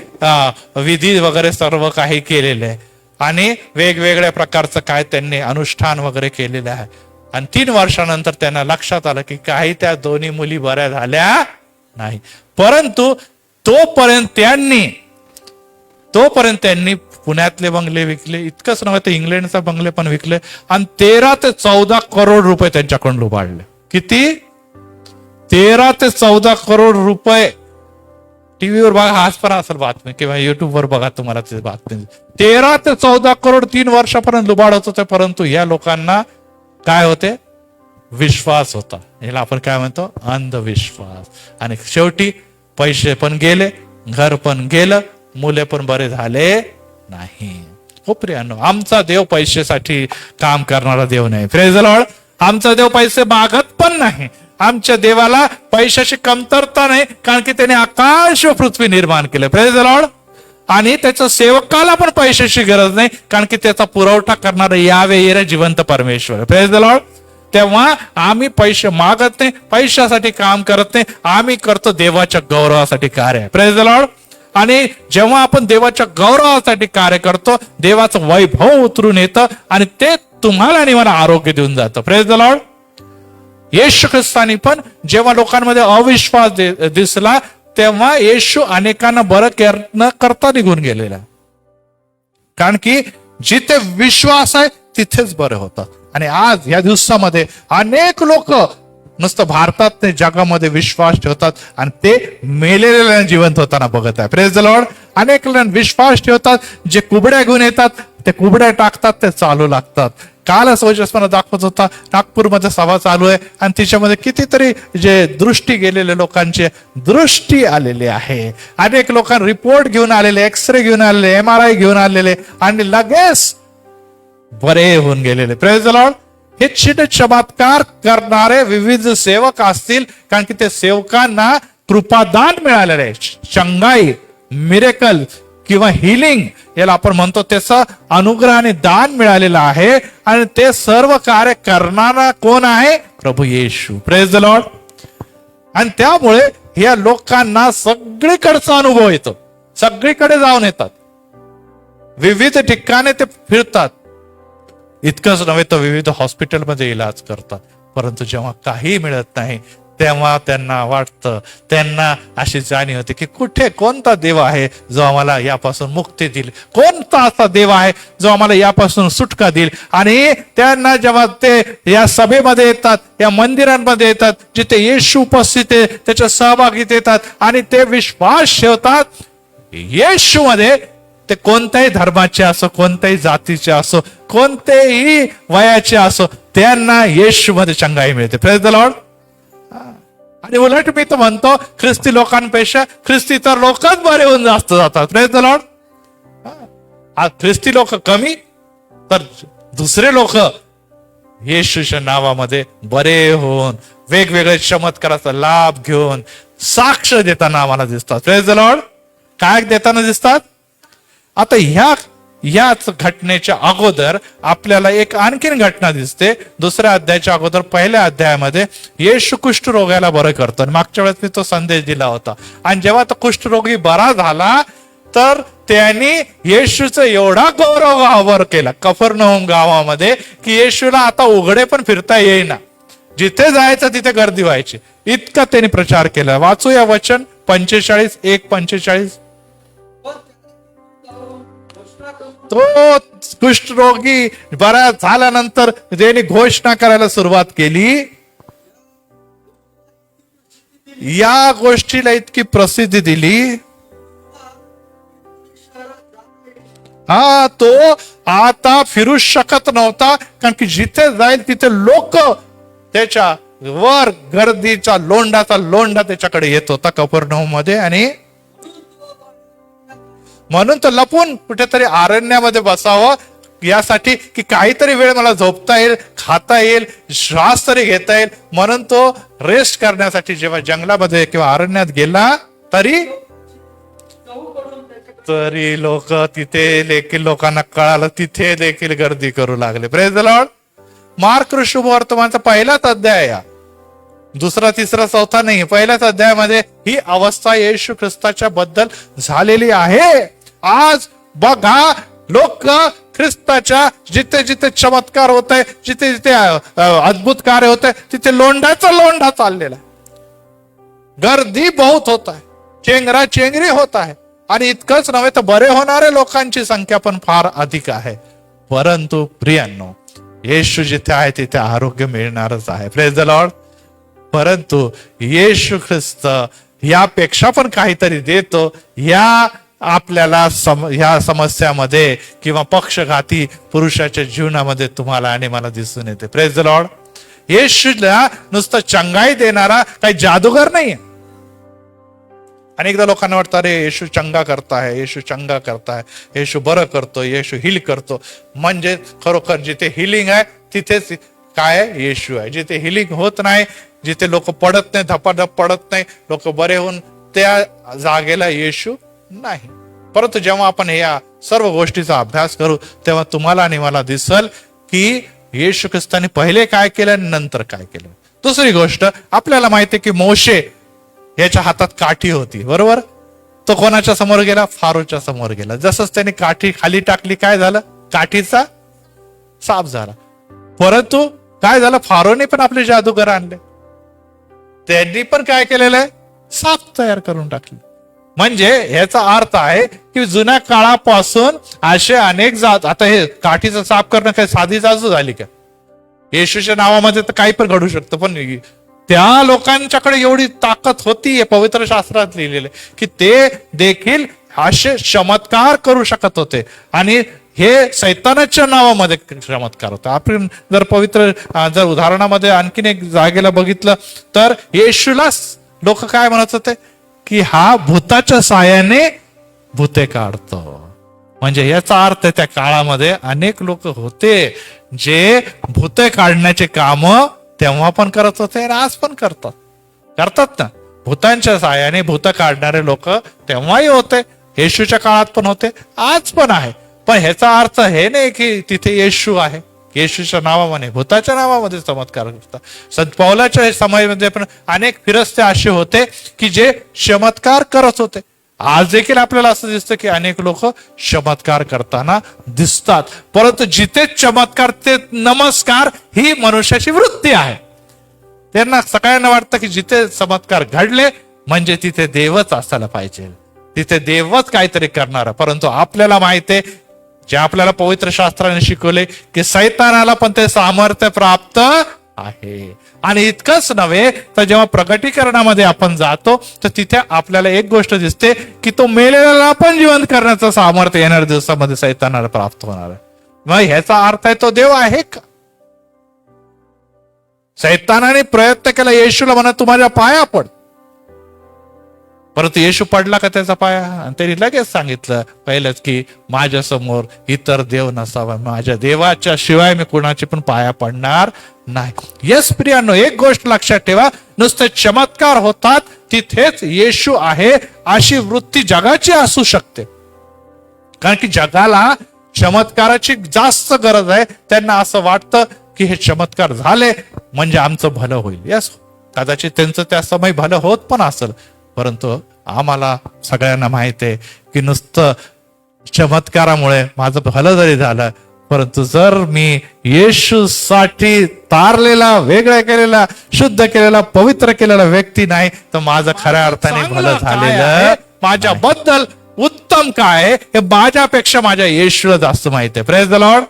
विधी वगैरे सर्व काही केलेले आहे आणि वेगवेगळ्या प्रकारचं काय त्यांनी अनुष्ठान वगैरे केलेलं आहे. आणि 3 वर्षानंतर त्यांना लक्षात आलं की काही त्या दोन्ही मुली बऱ्या झाल्या नाही. परंतु तोपर्यंत त्यांनी पुण्यातले बंगले विकले. इतकंच नव्हे तर इंग्लंडचा बंगले पण विकले आणि 13 ते 14 करोड रुपये त्यांच्याकडून लुबाडले. किती? 13 ते 14 करोड रुपये. टीव्हीवर बघा, आज पण असेल बातमी किंवा युट्यूबवर बघा तुम्हाला ते बातमी. 13 ते 14 करोड 3 वर्षापर्यंत लुबाडत होते. परंतु या लोकांना काय होते? विश्वास होता. याला आपण काय म्हणतो? अंधविश्वास. आणि शेवटी पैसे पण गेले, घर पण गेलं, मुले पण बरे झाले नाही. हो प्रियानो, आमचा देव पैशासाठी काम करणारा देव नाही. Praise the Lord. आमचा देव पैसे मागत पण नाही. आमच्या देवाला पैशाची कमतरता नाही, कारण की त्याने आकाश व पृथ्वी निर्माण केले. Praise the lord. आणि त्याच्या सेवकाला पण पैशाची गरज नाही, कारण की त्याचा पुरवठा करणारा यावे येरे जिवंत परमेश्वर. Praise the Lord. तेव्हा आम्ही पैसे मागत नाही, पैशासाठी काम करत नाही, आम्ही करतो देवाच्या गौरवासाठी कार्य. Praise the lord. आणि जेव्हा आपण देवाच्या गौरवासाठी कार्य करतो, देवाचं वैभव उतरून येतं आणि ते तुम्हाला आणि मला आरोग्य देऊन जातं. Praise the lord. येशू ख्रिस्तानी पण जेव्हा लोकांमध्ये अविश्वास दिसला, तेव्हा येशू अनेकांना बरं न करता निघून गेलेला. कारण की जिथे विश्वास आहे तिथेच बरे होतात. आणि आज या दिवसामध्ये अनेक लोक नुसतं भारतात ते जगामध्ये विश्वास ठेवतात आणि ते मेलेल्या जिवंत होताना बघत आहे. Praise the Lord. अनेक जण विश्वास ठेवतात, जे कुबड्या घेऊन येतात ते कुबड्या टाकतात, ते चालू लागतात. कालच वजस्पना दाखवत होता, नागपूरमध्ये सभा चालू आहे आणि तिच्यामध्ये कितीतरी जे दृष्टी गेलेल्या लोकांची दृष्टी आलेली आहे. अनेक लोकांना रिपोर्ट घेऊन आलेले, एक्सरे घेऊन आलेले, MRI घेऊन आलेले आणि लगेच बरे होऊन गेलेले. Praise the Lord. हे चिन्ह चमत्कार करणारे विविध सेवक असतील, कारण की ते सेवकांना कृपादान मिळालेलं आहे. चंगाई, मिरेकल किंवा हिलिंग याला आपण म्हणतो, त्याचं अनुग्रह आणि दान मिळालेलं आहे. आणि ते सर्व कार्य करणारा कोण आहे? प्रभू येशू. Praise the lord. आणि त्यामुळे या लोकांना सगळीकडचा अनुभव येतो, सगळीकडे जाऊन येतात, विविध ठिकाणी ते फिरतात. इतकंच नव्हे तर विविध हॉस्पिटलमध्ये इलाज करतात. परंतु जेव्हा काही मिळत नाही, तेव्हा त्यांना वाटतं, त्यांना अशी जाणीव होते की कुठे कोणता देव आहे जो आम्हाला यापासून मुक्ती देईल, कोणता असा देव आहे जो आम्हाला यापासून सुटका देईल. आणि त्यांना जेव्हा ते या सभेमध्ये येतात, या मंदिरांमध्ये येतात, जिथे येशू उपस्थित आहे, त्याच्या सहभागीत येतात आणि ते विश्वास ठेवतात येशू मध्ये, ते कोणत्याही धर्माचे असो, कोणत्याही जातीचे असो, कोणत्याही वयाचे असो, त्यांना येशू मध्ये चंगाई मिळते. Praise the lord. आणि उलट मी तर म्हणतो, ख्रिस्ती लोकांपेक्षा ख्रिस्ती तर लोकच बरे होऊन जास्त जातात. Praise the Lord. ख्रिस्ती लोक कमी, तर दुसरे लोक येशूच्या नावामध्ये बरे होऊन वेगवेगळे चमत्काराचा लाभ घेऊन साक्ष देताना आम्हाला दिसतात. Praise the Lord. काय देताना दिसतात? आता ह्याच घटनेच्या अगोदर आपल्याला एक आणखीन घटना दिसते. 2ऱ्या अध्यायाच्या अगोदर 1ल्या अध्यायामध्ये येशू कुष्ठरोग्याला बरं करतो. मागच्या वेळेस मी तो संदेश दिला होता. आणि जेव्हा तो कुष्ठरोगी बरा झाला, तर त्यांनी येशूचा एवढा गौरव केला कफरनहूम गावामध्ये, की येशूला आता उघडे पण फिरता येईना, जिथे जायचं तिथे गर्दी व्हायची, इतका त्यांनी प्रचार केला. वाचूया वचन 45:1-45. तो कुष्ठरोगी बरा झाल्यानंतर त्यांनी घोषणा करायला सुरुवात केली. या गोष्टीला इतकी प्रसिद्धी दिली, तो आता फिरू शकत नव्हता, कारण की जिथे जाईल तिथे लोक त्याच्या वर गर्दीचा लोंढा त्याच्याकडे येत होता कफरनहूम मध्ये. आणि म्हणून तो लपून कुठेतरी अरण्यामध्ये बसावं, यासाठी की काहीतरी वेळ मला झोपता येईल, खाता येईल, श्वास तरी घेता येईल. म्हणून तो रेस्ट करण्यासाठी जेव्हा जंगलामध्ये किंवा अरण्यात गेला, तरी तरी लोक तिथे देखील, लोकांना कळालं, तिथे देखील गर्दी करू लागले. Praise the Lord. मार्क शुभवर्तमानचा पहिलाच अध्याय, या दुसरा तिसरा चौथा नाही, पहिल्याच अध्यायामध्ये ही अवस्था येशू ख्रिस्ताच्या बद्दल झालेली आहे. आज बघा, लोक ख्रिस्ताच्या जिथे जिथे चमत्कार होत आहे, जिथे जिथे अद्भुत कार्य होत आहे, तिथे लोंढाचा लोंढा चाललेला आहे. गर्दी बहुत होत आहे, चेंगरा चेंगरी होत आहे. आणि इतकंच नव्हे तर बरे होणारे लोकांची संख्या पण फार अधिक आहे. परंतु प्रियांनो, येशू जिथे आहे तिथे आरोग्य मिळणारच आहे. Praise the Lord. परंतु येशू ख्रिस्त यापेक्षा पण काहीतरी देतो. या आपल्याला ह्या समस्यामध्ये किंवा पक्षघाती पुरुषाच्या जीवनामध्ये तुम्हाला आणि मला दिसून येते. Praise the lord. येशूला नुसतं चंगाई देणारा काही जादूगर नाहीये. अनेकदा लोकांना वाटतं, अरे येशू चंगा करताय, येशू चंगा करताय, येशू बरं करतो, येशू हिल करतो. म्हणजे खरोखर जिथे हिलिंग आहे तिथेच काय येशू आहे. जिथे हिलिंग होत नाही, जिथे लोक पडत नाही, धपाधप पडत नाही, लोक बरे होऊन, त्या जागेला येशू नाही. परंतु जेव्हा आपण या सर्व गोष्टीचा अभ्यास करू तेव्हा तुम्हाला आणि मला दिसल की येशू ख्रिस्ताने पहिले काय केलं आणि नंतर काय केलं. दुसरी गोष्ट, आपल्याला माहिती आहे की मोशे याच्या हातात काठी होती, बरोबर. तो कोणाच्या समोर गेला? फारोच्या समोर गेला. जसंच त्याने काठी खाली टाकली, काय झालं? काठीचा साप झाला. परंतु काय झालं? फारोने पण आपले जादूगर आणले, त्यांनी पण काय केलेलं आहे? साप तयार करून टाकले. म्हणजे ह्याचा अर्थ आहे की जुन्या काळापासून असे अनेक आता हे काठीचा साफ करणं काही साधी जादू झाली का? येशूच्या नावामध्ये तर काही पण घडू शकतं, पण त्या लोकांच्याकडे एवढी ताकद होती, पवित्र शास्त्रात लिहिलेले, की ते देखील असे चमत्कार करू शकत होते. आणि हे सैतानाच्या नावामध्ये चमत्कार होता. आपण जर पवित्र जर उदाहरणामध्ये आणखीन एक जागेला बघितलं तर येशूला लोक काय म्हणत होते की हा भूताच्या साहाय्याने भूते काढतो. म्हणजे याचा अर्थ त्या काळामध्ये अनेक लोक होते जे भूते काढण्याचे काम तेव्हा पण करत होते आणि आज पण करतात ना. भूतांच्या साहाय्याने भूत काढणारे लोक तेव्हाही होते, येशूच्या काळात पण होते, आज पण आहे. पण ह्याचा अर्थ हे नाही की तिथे येशू आहे, येशूच्या नावामध्ये भूताच्या नावामध्ये चमत्कार करतात. संत पौलाच्या समयामध्ये पण अनेक फिरस्ते असे होते की जे चमत्कार करत होते. आज देखील आपल्याला असं दिसतं की अनेक लोक चमत्कार करताना दिसतात. परंतु जिथे चमत्कार ते नमस्कार ही मनुष्याची वृत्ती आहे. त्यांना सगळ्यांना वाटतं की जिथे चमत्कार घडले म्हणजे तिथे देवच असायला पाहिजे, तिथे देवच काहीतरी करणार. परंतु आपल्याला माहिती आहे, जे आपल्याला पवित्र शास्त्राने शिकवले की सैतानाला पण ते सामर्थ्य प्राप्त आहे. आणि इतकंच नव्हे तर जेव्हा प्रकटीकरणामध्ये आपण जातो तर तिथे आपल्याला एक गोष्ट दिसते की तो मेलेल्याला पण जिवंत करण्याचं सामर्थ्य येणाऱ्या दिवसामध्ये सैतानाला प्राप्त होणार आहे. मग ह्याचा अर्थ आहे तो देव आहे का? सैतानाने प्रयत्न केला, येशूला म्हणा तू माझ्या पाया पड, परंतु येशू पडला का त्याचा पाया? आणि त्यांनी लगेच सांगितलं पहिलंच की माझ्या समोर इतर देव नसावा, माझ्या देवाच्या शिवाय मी कुणाची पण पाया पडणार नाही. येस प्रियांनो, एक गोष्ट लक्षात ठेवा, नुसते चमत्कार होतात तिथेच येशू आहे अशी वृत्ती जगाची असू शकते. कारण की जगाला चमत्काराची जास्त गरज आहे. त्यांना असं वाटतं की हे चमत्कार झाले म्हणजे आमचं भलं होईल. यस, कदाचित त्यांचं त्या समय भलं होत पण असेल, परंतु आम्हाला सगळ्यांना माहित आहे की नुसतं चमत्कारामुळे माझं भलं जरी झालं, परंतु जर मी येशूसाठी तारलेला, वेगळा केलेला, शुद्ध केलेला, पवित्र केलेला व्यक्ती नाही तर माझं खऱ्या अर्थाने भलं झालेलं, माझ्याबद्दल उत्तम काय हे माझ्यापेक्षा माझ्या येशूला जास्त माहिती आहे. Praise the Lord.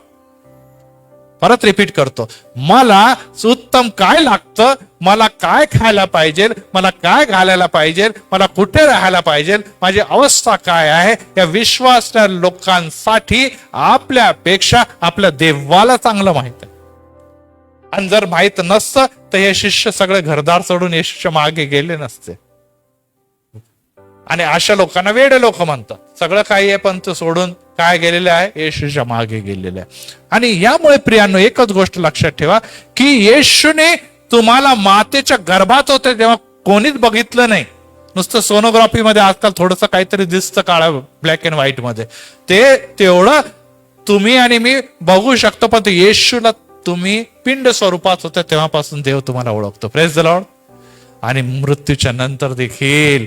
परत रिपीट करतो, मला उत्तम काय लागतं, मला काय खायला पाहिजे, मला काय घालायला पाहिजे, मला कुठे राहायला पाहिजे, माझी अवस्था काय आहे, या विश्वासच्या लोकांसाठी आपल्यापेक्षा आपल्या देवाला चांगलं माहित आहे. आणि जर माहित नसतं तर हे शिष्य सगळे घरदार सोडून येशूच्या मागे गेले नसते. आणि अशा लोकांना वेडे लोक म्हणतात. सगळं काही आहे पण तो सोडून काय गेलेले आहे? येशूच्या मागे गेलेले आहे. आणि यामुळे प्रियांनो एकच गोष्ट लक्षात ठेवा की येशूने तुम्हाला मातेच्या गर्भात होते तेव्हा कोणीच बघितलं नाही. नुसतं सोनोग्राफीमध्ये आजकाल थोडंसं काहीतरी दिसतं काळं ब्लॅक अँड व्हाईट मध्ये, ते तेवढं तुम्ही आणि मी बघू शकतो, पण ते येशूला तुम्ही पिंड स्वरूपात होतं तेव्हापासून देव तुम्हाला ओळखतो. Praise the lord. आणि मृत्यूच्या नंतर देखील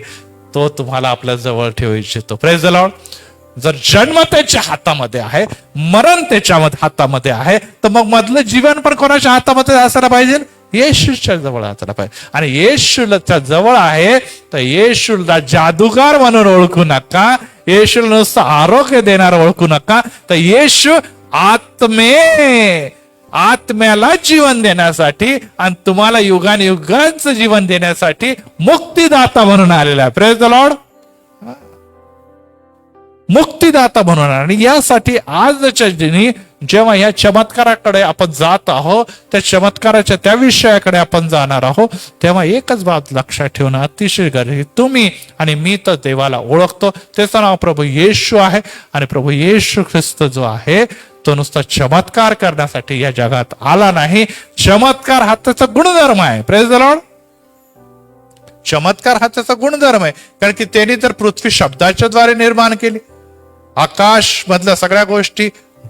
तो तुम्हाला आपल्या जवळ ठेवू इच्छितो. Praise the Lord. जर जन्म त्याच्या हातामध्ये आहे, मरण त्याच्या हातामध्ये आहे, तर मग मधलं जीवन पण कोणाच्या हातामध्ये असायला पाहिजे? येशूच्या जवळ असायला पाहिजे. आणि येशूच्या जवळ आहे तर येशूला जादूगार म्हणून ओळखू नका, येशूला नुसतं आरोग्य देणार ओळखू नका, तर येशू आत्म्याला जीवन देण्यासाठी आणि तुम्हाला युगांचं जीवन देण्यासाठी मुक्तिदाता म्हणून आलेला आहे. Praise the Lord. मुक्तिदाता म्हणून. आणि यासाठी आजच्या दिनी जेव्हा या चमत्काराकडे आपण जात आहोत, त्या चमत्काराच्या त्या विषयाकडे आपण जाणार आहोत, तेव्हा एकच बाब लक्षात ठेवणं अतिशय गरजेचं. तुम्ही आणि मी तर देवाला ओळखतो, त्याचं नाव प्रभू येशू आहे. आणि प्रभू येशू ख्रिस्त जो आहे तो नुसता चमत्कार करण्यासाठी या जगात आला नाही. चमत्कार हा त्याचा गुणधर्म आहे. Praise the Lord. चमत्कार हा त्याचा गुणधर्म आहे. कारण की त्यांनी जर पृथ्वी शब्दाच्या द्वारे निर्माण केली, आकाश मधल्या सगळ्या गोष्टी,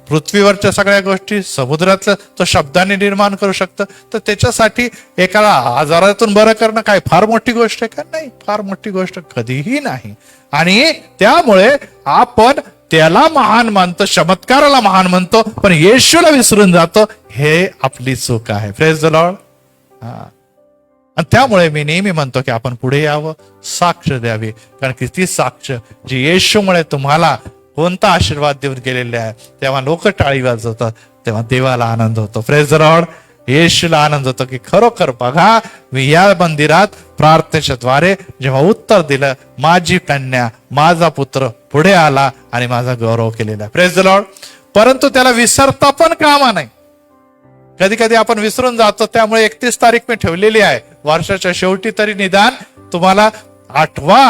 पृथ्वीवरच्या सगळ्या गोष्टी, समुद्रातलं तो शब्दाने निर्माण करू शकतं, तर त्याच्यासाठी एकाला आजारातून बरं करणं काय फार मोठी गोष्ट आहे का? नाही, फार मोठी गोष्ट कधीही नाही. आणि त्यामुळे आपण त्याला महान मानतो, चमत्काराला महान म्हणतो, पण येशूला विसरून जातो. हे आपली चूक आहे. Praise the lord. आणि त्यामुळे मी नेहमी म्हणतो की आपण पुढे यावं, साक्ष द्यावी. कारण की ती साक्ष जी येशूमुळे तुम्हाला कोणता आशीर्वाद देऊन गेलेले आहे, तेव्हा लोक टाळी वाजवतात, तेव्हा देवाला आनंद होतो. Praise the lord. येशूला आनंद होतो की खरोखर बघा, मी या मंदिरात प्रार्थनेच्या द्वारे जेव्हा उत्तर दिलं, माझी कन्या, माझा पुत्र पुढे आला आणि माझा गौरव केलेला आहे. Praise the Lord. परंतु त्याला विसरता पण कामा नाही. कधी कधी आपण विसरून जातो. त्यामुळे 31 तारीख मी ठेवलेली आहे. वर्षाच्या शेवटी तरी निदान तुम्हाला आठवा.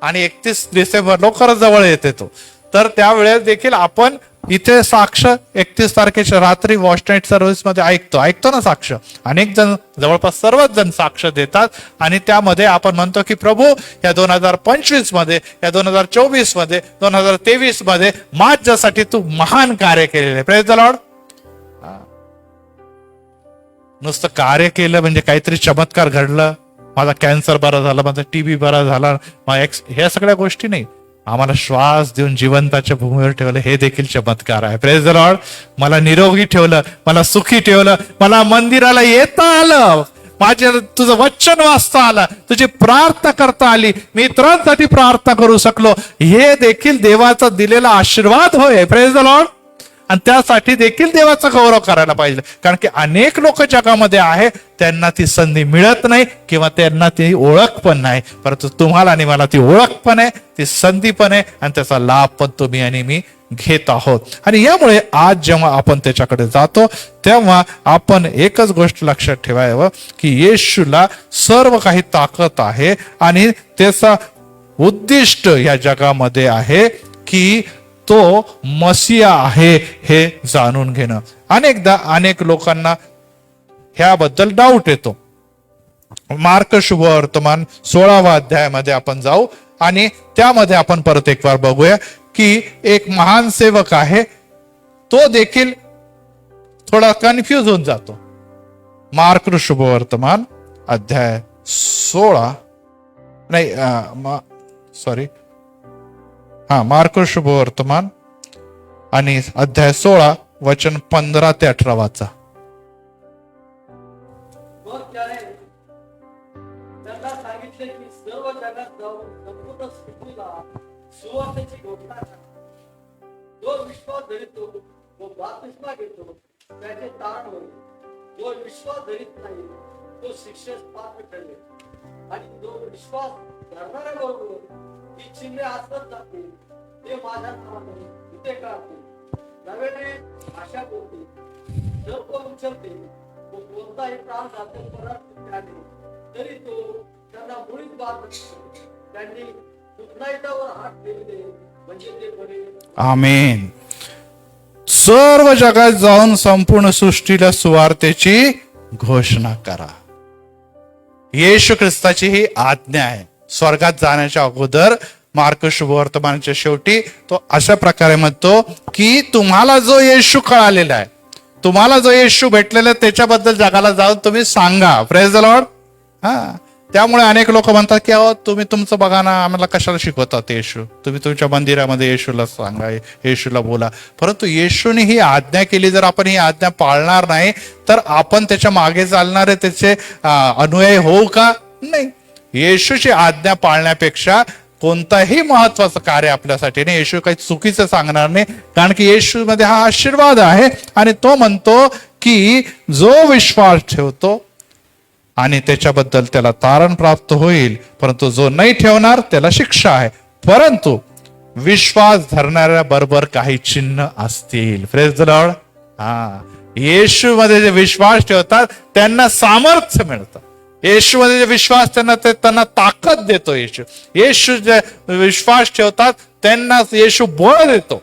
आणि 31 डिसेंबर लवकरच जवळ येते तो, तर त्यावेळेस देखील आपण इथे साक्ष 31 तारखेच्या रात्री वॉच नाईट सर्व्हिस मध्ये ऐकतो ना साक्ष. अनेक जण, जवळपास सर्वच जण साक्ष देतात. आणि त्यामध्ये आपण म्हणतो की प्रभू, या 2025 मध्ये, या 2024 मध्ये, 2023 मध्ये माझ्यासाठी तू महान कार्य केलेले आहे. Praise the Lord. नुसतं कार्य केलं म्हणजे काहीतरी चमत्कार घडलं, माझा कॅन्सर बरा झाला, माझा टीबी बरा झाला, ह्या सगळ्या गोष्टी नाही. आम्हाला श्वास देऊन जिवंताच्या भूमीवर ठेवलं, हे देखील चमत्कार आहे. Praise the Lord. मला निरोगी ठेवलं, मला सुखी ठेवलं, मला मंदिराला येता आलं, माझ्या तुझं वचन वाचता आलं, तुझी प्रार्थना करता आली, मी इतरांसाठी प्रार्थना करू शकलो, हे देखील देवाचा दिलेला आशीर्वाद होय. Praise the lord. आणि त्यासाठी देखील देवाचा गौरव करायला पाहिजे. कारण की अनेक लोक जगामध्ये आहे, त्यांना ती संधी मिळत नाही किंवा त्यांना ती ओळख पण नाही. परंतु तुम्हाला आणि मला ती ओळख पण आहे, ती संधी पण आहे, आणि त्याचा लाभ पण तुम्ही आणि मी घेत आहोत. आणि यामुळे आज जेव्हा आपण त्याच्याकडे जातो, तेव्हा आपण एकच गोष्ट लक्षात ठेवावं की येशूला सर्व काही ताकद आहे. आणि त्याचा उद्दिष्ट या जगामध्ये आहे की तो मसीहा आहे हे जाणून घेणं. अनेकदा अनेक लोकांना ह्याबद्दल डाऊट येतो. मार्क शुभवर्तमान 16व्या अध्यायामध्ये आपण जाऊ आणि त्यामध्ये आपण परत एक वार बघूया की एक महान सेवक आहे, तो देखील थोडा कन्फ्यूज होऊन जातो. मार्क शुभवर्तमान अध्याय 16, नाही मार्क शुभवर्तमान आणि अध्याय 16 वचन 15 ते 18 वाचा. त्यांना सांगितले की सर्व जगात जाऊन संपूर्ण सृष्टीला सुवार्तेची घोषणा करा. जो विश्वास धरितो व बाप्तिस्मा घेतो त्याचे तारण होईल. जो विश्वास धरित नाही तो शिक्षेस पात्र ठरेल. आणि जो विश्वास धरणाऱ्या बरोबर ही चिन्हे असत जातील, ते माझ्या नावाने इथे काढतील, नव्याने भाषा बोलतील, सर्प उचलतील व कोणताही प्राण जातो परत त्याने तरी तो त्यांना मुळीच बाद नसतो. त्यांनी दुखनाईतावर हात ठेवले म्हणजे ते बरे. आमेन. सर्व जगात जाऊन संपूर्ण सृष्टीला सुवार्तेची घोषणा करा. येशू ख्रिस्ताची ही आज्ञा आहे. स्वर्गात जाण्याच्या अगोदर मार्क शुभवर्तमानाच्या शेवटी तो अशा प्रकारे म्हणतो की तुम्हाला जो येशू कळालेला आहे, तुम्हाला जो येशू भेटलेला आहे त्याच्याबद्दल जगाला जाऊन तुम्ही सांगा. Praise the Lord. त्यामुळे अनेक लोक म्हणतात की अहो तुम्ही तुमचं बघा ना, आम्हाला कशाला शिकवतात येशू, तुम्ही तुमच्या मंदिरामध्ये येशूला सांगा, येशूला बोला. परंतु येशूने ही आज्ञा केली, जर आपण ही आज्ञा पाळणार नाही तर आपण त्याच्या मागे चालणारे त्याचे अनुयायी होऊ का? नाही. येशूची आज्ञा पाळण्यापेक्षा कोणताही महत्वाचं कार्य आपल्यासाठी नाही. येशू काही चुकीचं सांगणार नाही, कारण की येशू मध्ये हा आशीर्वाद आहे. आणि तो म्हणतो की जो विश्वास ठेवतो आणि त्याच्याबद्दल त्याला तारण प्राप्त होईल, परंतु जो नाही ठेवणार त्याला शिक्षा आहे. परंतु विश्वास धरणाऱ्या बरोबर काही चिन्ह असतील. Praise the lord. येशू मध्ये जे विश्वास ठेवतात त्यांना सामर्थ्य मिळतं. येशू मध्ये जे विश्वास त्यांना ताकद देतो. येशू जे विश्वास ठेवतात त्यांना येशू बळ देतो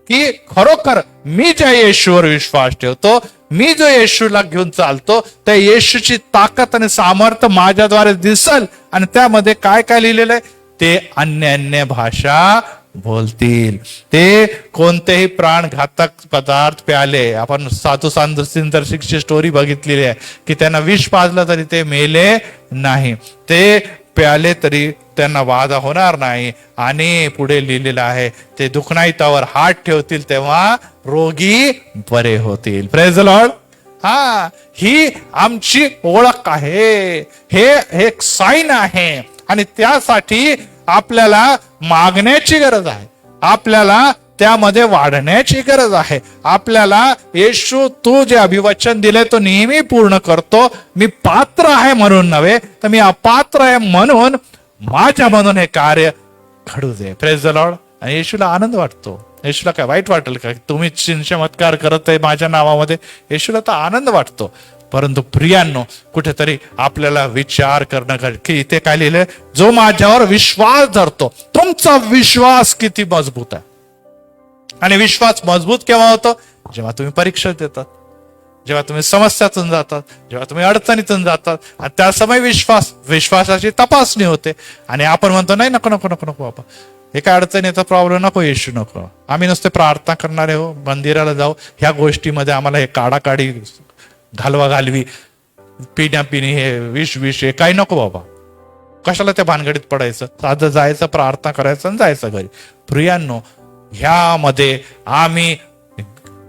की खरोखर मी ज्या येशूवर विश्वास ठेवतो, मी जो येशूला घेऊन चालतो, त्या येशूची ताकद आणि सामर्थ्य माझ्याद्वारे दिसल. आणि त्यामध्ये काय काय लिहिलेलं आहे? ते अन्य भाषा बोलतील, ते कोणतेही प्राणघातक पदार्थ प्याले. आपण साधू संदर्शिकची स्टोरी बघितलेली आहे की त्यांना विष पाजलं तरी ते मेले नाही, ते प्याले तरी त्यांना वादा होणार नाही. आणि पुढे लिहिलेलं आहे ते दुखणाईतावर हात ठेवतील तेव्हा रोगी बरे होतील. Praise the lord. ही आमची ओळख आहे, हे एक साईन आहे. आणि त्यासाठी आपल्याला मागण्याची गरज आहे, आपल्याला त्यामध्ये वाढण्याची गरज आहे. आपल्याला येशू तू जे अभिवचन दिले तो नेहमी पूर्ण करतो, मी पात्र आहे म्हणून नव्हे तर मी अपात्र आहे म्हणून माझ्या म्हणून हे कार्य घडू दे. Praise the lord. आणि येशूला आनंद वाटतो. येशूला काय वाईट वाटेल का तुम्ही चमत्कार करत आहे माझ्या नावामध्ये? येशूला तर आनंद वाटतो. परंतु प्रियांनो, कुठेतरी आपल्याला विचार करणं की इथे काय लिहिलंय? जो माझ्यावर विश्वास धरतो. तुमचा विश्वास किती मजबूत आहे? आणि विश्वास मजबूत केव्हा होतो? जेव्हा तुम्ही परीक्षा देतात, जेव्हा तुम्ही समस्यातून जातात, जेव्हा तुम्ही अडचणीतून जातात. आणि त्या समय विश्वासाची तपासणी होते. आणि आपण म्हणतो नाही नको नको नको नको बाबा, हे काय अडचणीचा प्रॉब्लेम नको, येशू नको. आम्ही नुसते प्रार्थना करणारे हो, मंदिराला जाऊ, ह्या गोष्टीमध्ये आम्हाला हे काढाकाढी घालवा घालवी पिण्यापिणी हे विष हे काही नको बाबा. कशाला त्या भानगडीत पडायचं? साधं जायचं, प्रार्थना करायचं आणि जायचं घरी. प्रियांनो, ह्यामध्ये आम्ही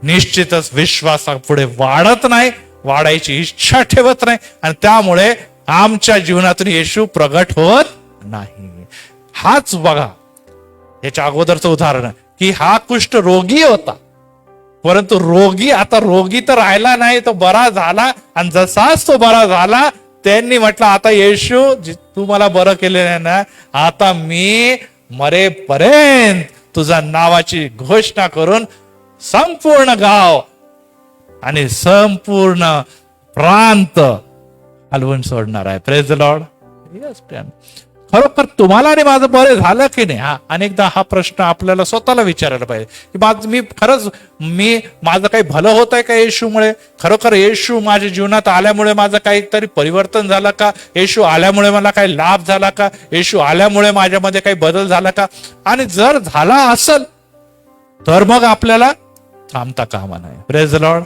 निश्चितच विश्वासापुढे वाढत नाही, वाढायची इच्छा ठेवत नाही. आणि त्यामुळे आमच्या जीवनातून येशू प्रगट होत नाही. हाच बघा याच्या अगोदरचं उदाहरण की हा कुष्ठ रोगी होता, परंतु आता रोगी तर राहिला नाही, तो बरा झाला. आणि जसाच तो बरा झाला त्यांनी म्हटलं आता येशू तू मला बरं केलेलं आहे ना, आता मी मरेपर्यंत तुझ्या नावाची घोषणा करून संपूर्ण गाव आणि संपूर्ण प्रांत हलवून सोडणार आहे. Praise the Lord. यस. खरोखर तुम्हाला आणि माझं बरं झालं की नाही? अनेकदा हा प्रश्न आपल्याला स्वतःला विचारायला पाहिजे की माझं काही भलं होत आहे का येशूमुळे? खरोखर येशू माझ्या जीवनात आल्यामुळे माझं काहीतरी परिवर्तन झालं का? येशू आल्यामुळे मला काही लाभ झाला का? येशू आल्यामुळे माझ्यामध्ये काही बदल झाला का? आणि जर झाला असेल तर मग आपल्याला थांबता कामा नाही. Praise the Lord.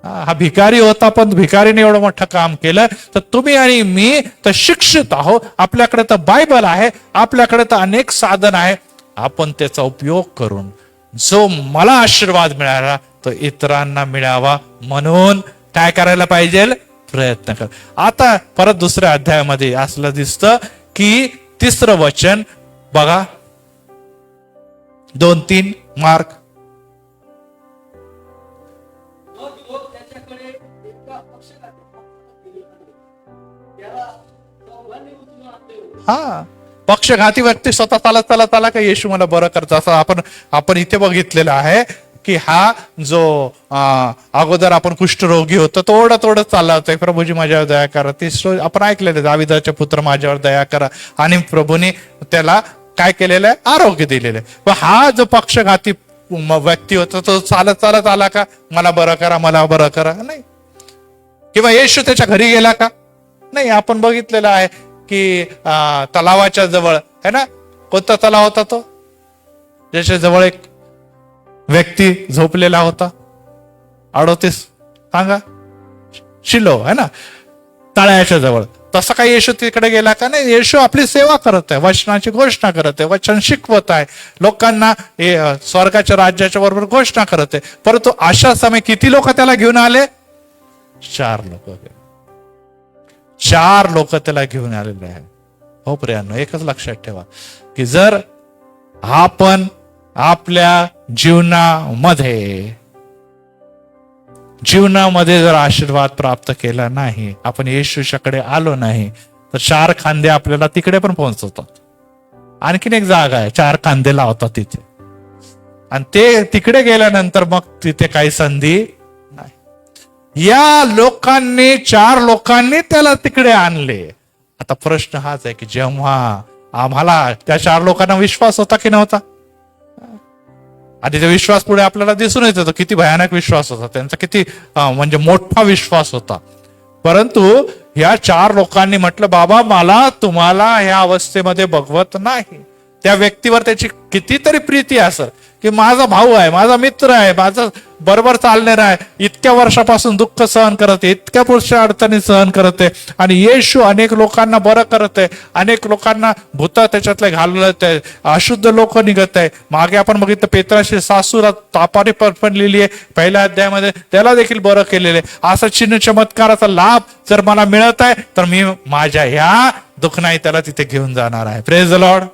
हा भिकारी होता, पण भिकारीने एवढं मोठं काम केलं. तर तुम्ही आणि मी तर शिक्षित आहोत, आपल्याकडे तर बायबल आहे, आपल्याकडे तर अनेक साधन आहे. आपण त्याचा उपयोग करून जो मला आशीर्वाद मिळाला तो इतरांना मिळावा म्हणून काय करायला पाहिजे? प्रयत्न कर. आता परत दुसऱ्या अध्यायामध्ये असलं दिसतं की 3रं वचन बघा, 2-3 मार्क. पक्षघाती व्यक्ती स्वतः चालत आला का येशू मला बरं करतो, असं आपण इथे बघितलेलं आहे की हा जो अगोदर आपण कुष्ठरोगी होतो तो ओढत चालला होता, प्रभूजी माझ्यावर दया करा. ती आपण ऐकलेलं, दाविदाचे पुत्र माझ्यावर दया करा. आणि प्रभूने त्याला काय केलेलं आहे? आरोग्य दिलेलं आहे. पण हा जो पक्षघाती व्यक्ती होता तो चालत आला का मला बरं करा, मला बरं करा? नाही. किंवा येशू त्याच्या घरी गेला का? नाही. आपण बघितलेलं आहे की तलावाच्या जवळ है ना, कोणता तलाव होता तो, ज्याच्या जवळ एक व्यक्ती झोपलेला होता, 38 सांगा, शिलो है ना, तळ्याच्या जवळ. तसं काही येशू तिकडे गेला का? नाही. येशू आपली सेवा करत आहे, वचनाची घोषणा करत आहे, वचन शिकवत आहे लोकांना, स्वर्गाच्या राज्याच्या बरोबर घोषणा करत आहे. परंतु अशा समय किती लोक त्याला घेऊन आले? 4 लोक. 4 लोक त्याला घेऊन आलेले आहे. हो प्रियांनो, एकच लक्षात ठेवा की जर आपण आपल्या जीवनामध्ये जर आशीर्वाद प्राप्त केला नाही, आपण येशूच्याकडे आलो नाही, तर 4 खांदे आपल्याला तिकडे पण पोहोचवतात. आणखीन एक जागा आहे, 4 खांदे लावतात तिथे, आणि ते तिकडे गेल्यानंतर मग तिथे काही संधी नाही. या लोकांनी, 4 लोकांनी त्याला तिकडे आणले. आता प्रश्न हाच आहे की जेव्हा आम्हाला त्या 4 लोकांना विश्वास होता की नव्हता? आणि ते विश्वास पुढे आपल्याला दिसून येतो किती भयानक विश्वास होता त्यांचा, किती म्हणजे मोठा विश्वास होता. परंतु ह्या 4 लोकांनी म्हटलं, बाबा मला तुम्हाला ह्या अवस्थेमध्ये बघवत नाही. त्या व्यक्तीवर त्याची कितीतरी प्रीती असेल की माझा भाऊ आहे, माझा मित्र आहे, माझा बरोबर चालणारा आहे, इतक्या वर्षापासून दुःख सहन करते, इतक्या पुढच्या अडचणी सहन करते, आणि येशू अनेक लोकांना बरं करत आहे, अनेक लोकांना भूत त्याच्यातले घालत आहे, अशुद्ध लोक निघत आहे. मागे आपण बघितलं पेत्राची सासूला तापाने पडलेली आहे, पहिल्या अध्यायामध्ये त्याला देखील बरं केलेलं आहे. असा चिन्ह चमत्काराचा लाभ जर मला मिळत आहे तर मी माझ्या ह्या दुखनाई त्याला तिथे घेऊन जाणार आहे. Praise the lord.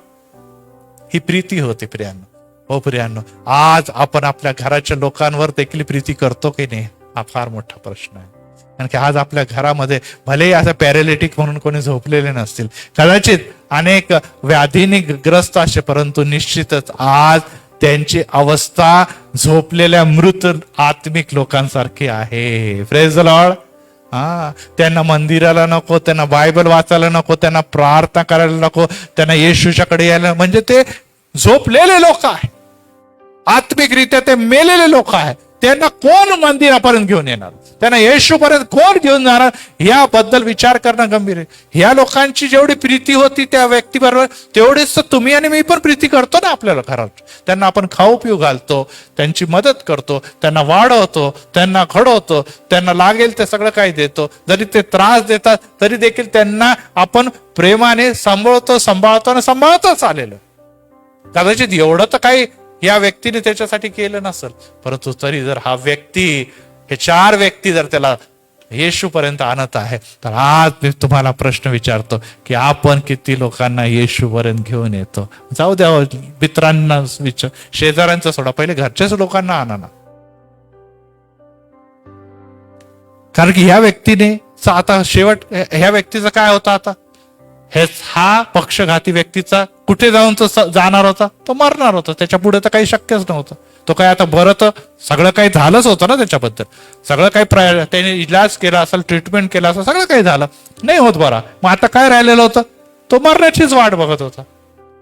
ही प्रीती होती प्रियांनो. हो प्रियांनो, आज आपण आपल्या घराच्या लोकांवर देखील प्रीती करतो की नाही, हा फार मोठा प्रश्न आहे. कारण की आज आपल्या घरामध्ये भलेही असं पॅरालिटिक म्हणून कोणी झोपलेले नसतील, कदाचित अनेक व्याधीने ग्रस्त असे, परंतु निश्चितच आज त्यांची अवस्था झोपलेल्या मृत आत्मिक लोकांसारखी आहे. Praise the Lord. त्यांना मंदिराला नको, त्यांना बायबल वाचायला नको, त्यांना प्रार्थना करायला नको, त्यांना येशूच्याकडे यायला, म्हणजे ते झोपलेले लोक आहे, आत्मिकरित्या ते मेलेले लोक आहे. त्यांना कोण मंदिरापर्यंत घेऊन येणार, त्यांना येशूपर्यंत कोण घेऊन जाणार, याबद्दल विचार करणं गंभीर आहे. ह्या लोकांची जेवढी प्रीती होती त्या व्यक्तीबरोबर, तेवढीच तर तुम्ही आणि मी पण प्रीती करतो ना आपल्याला घरात. त्यांना आपण खाऊ पिऊ घालतो, त्यांची मदत करतो, त्यांना वाढवतो, त्यांना घडवतो, त्यांना लागेल ते सगळं काही देतो. जरी ते त्रास देतात तरी देखील त्यांना आपण प्रेमाने सांभाळतो आणि सांभाळतच आलेलो. कदाचित एवढं तर काही या व्यक्तीने त्याच्यासाठी केलं नसेल, परंतु तरी जर हा व्यक्ती, हे 4 व्यक्ती जर त्याला येशूपर्यंत आणत आहे, तर आज मी तुम्हाला प्रश्न विचारतो की आपण किती लोकांना येशूपर्यंत घेऊन येतो? जाऊ द्या मित्रांना विचार, शेजाऱ्यांचा सोडा, पहिले घरच्याच लोकांना आणा ना. कारण की ह्या व्यक्तीने आता शेवट ह्या व्यक्तीचा काय होता, आता हा पक्षघाती व्यक्तीचा कुठे जाऊन तो जाणार होता? तो मरणार होता. त्याच्या पुढे तर काही शक्यच नव्हतं. तो काय आता बरं, तर सगळं काही झालंच होतं ना त्याच्याबद्दल, सगळं काही त्याने इलाज केला असेल, ट्रीटमेंट केला असेल, सगळं काही झालं, नाही होत बरा. मग आता काय राहिलेलं होतं? तो मरण्याचीच वाट बघत होता.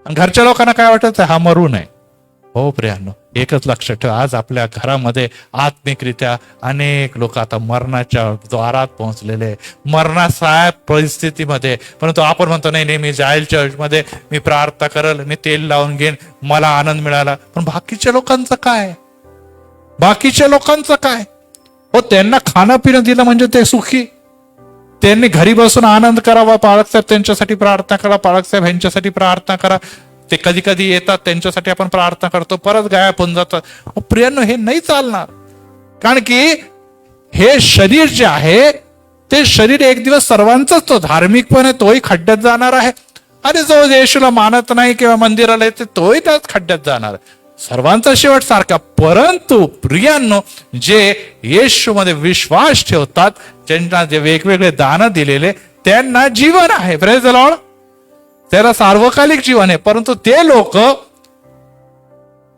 आणि घरच्या लोकांना काय वाटत, हा मरू नये. हो प्रियांनो, एकच लक्षात ठेवा, आज आपल्या घरामध्ये आत्मिकरित्या अनेक लोक आता मरणाच्या द्वारात पोहोचलेले, मरणासाहेब परिस्थितीमध्ये. परंतु आपण म्हणतो नाही नाही, मी जाईल चर्चमध्ये, मी प्रार्थना करेल, मी तेल लावून घेईन, मला आनंद मिळाला. पण बाकीच्या लोकांचं काय? बाकीच्या लोकांचं काय? हो, त्यांना खाणं पिणं दिलं म्हणजे ते सुखी, त्यांनी घरी बसून आनंद करावा. पाळकसाहेब त्यांच्यासाठी प्रार्थना करा, पाळकसाहेब ह्यांच्यासाठी प्रार्थना करा. ते कधी कधी येतात, त्यांच्यासाठी आपण प्रार्थना करतो, परत गायब होऊन जातात. प्रियांनो, हे नाही चालणार. कारण की हे शरीर जे आहे, ते शरीर एक दिवस सर्वांचाच, तो धार्मिकपणे तोही खड्ड्यात जाणार आहे, आणि जो येशूला मानत नाही किंवा मंदिराला येते तोही त्याच खड्ड्यात जाणार आहे. सर्वांचा शेवट सारखा. परंतु प्रियांनो, जे येशूमध्ये विश्वास ठेवतात, ज्यांना जे वेगवेगळे दान दिलेले, त्यांना जीवन आहे. Praise the Lord. त्याला सार्वकालिक जीवन आहे. परंतु ते लोक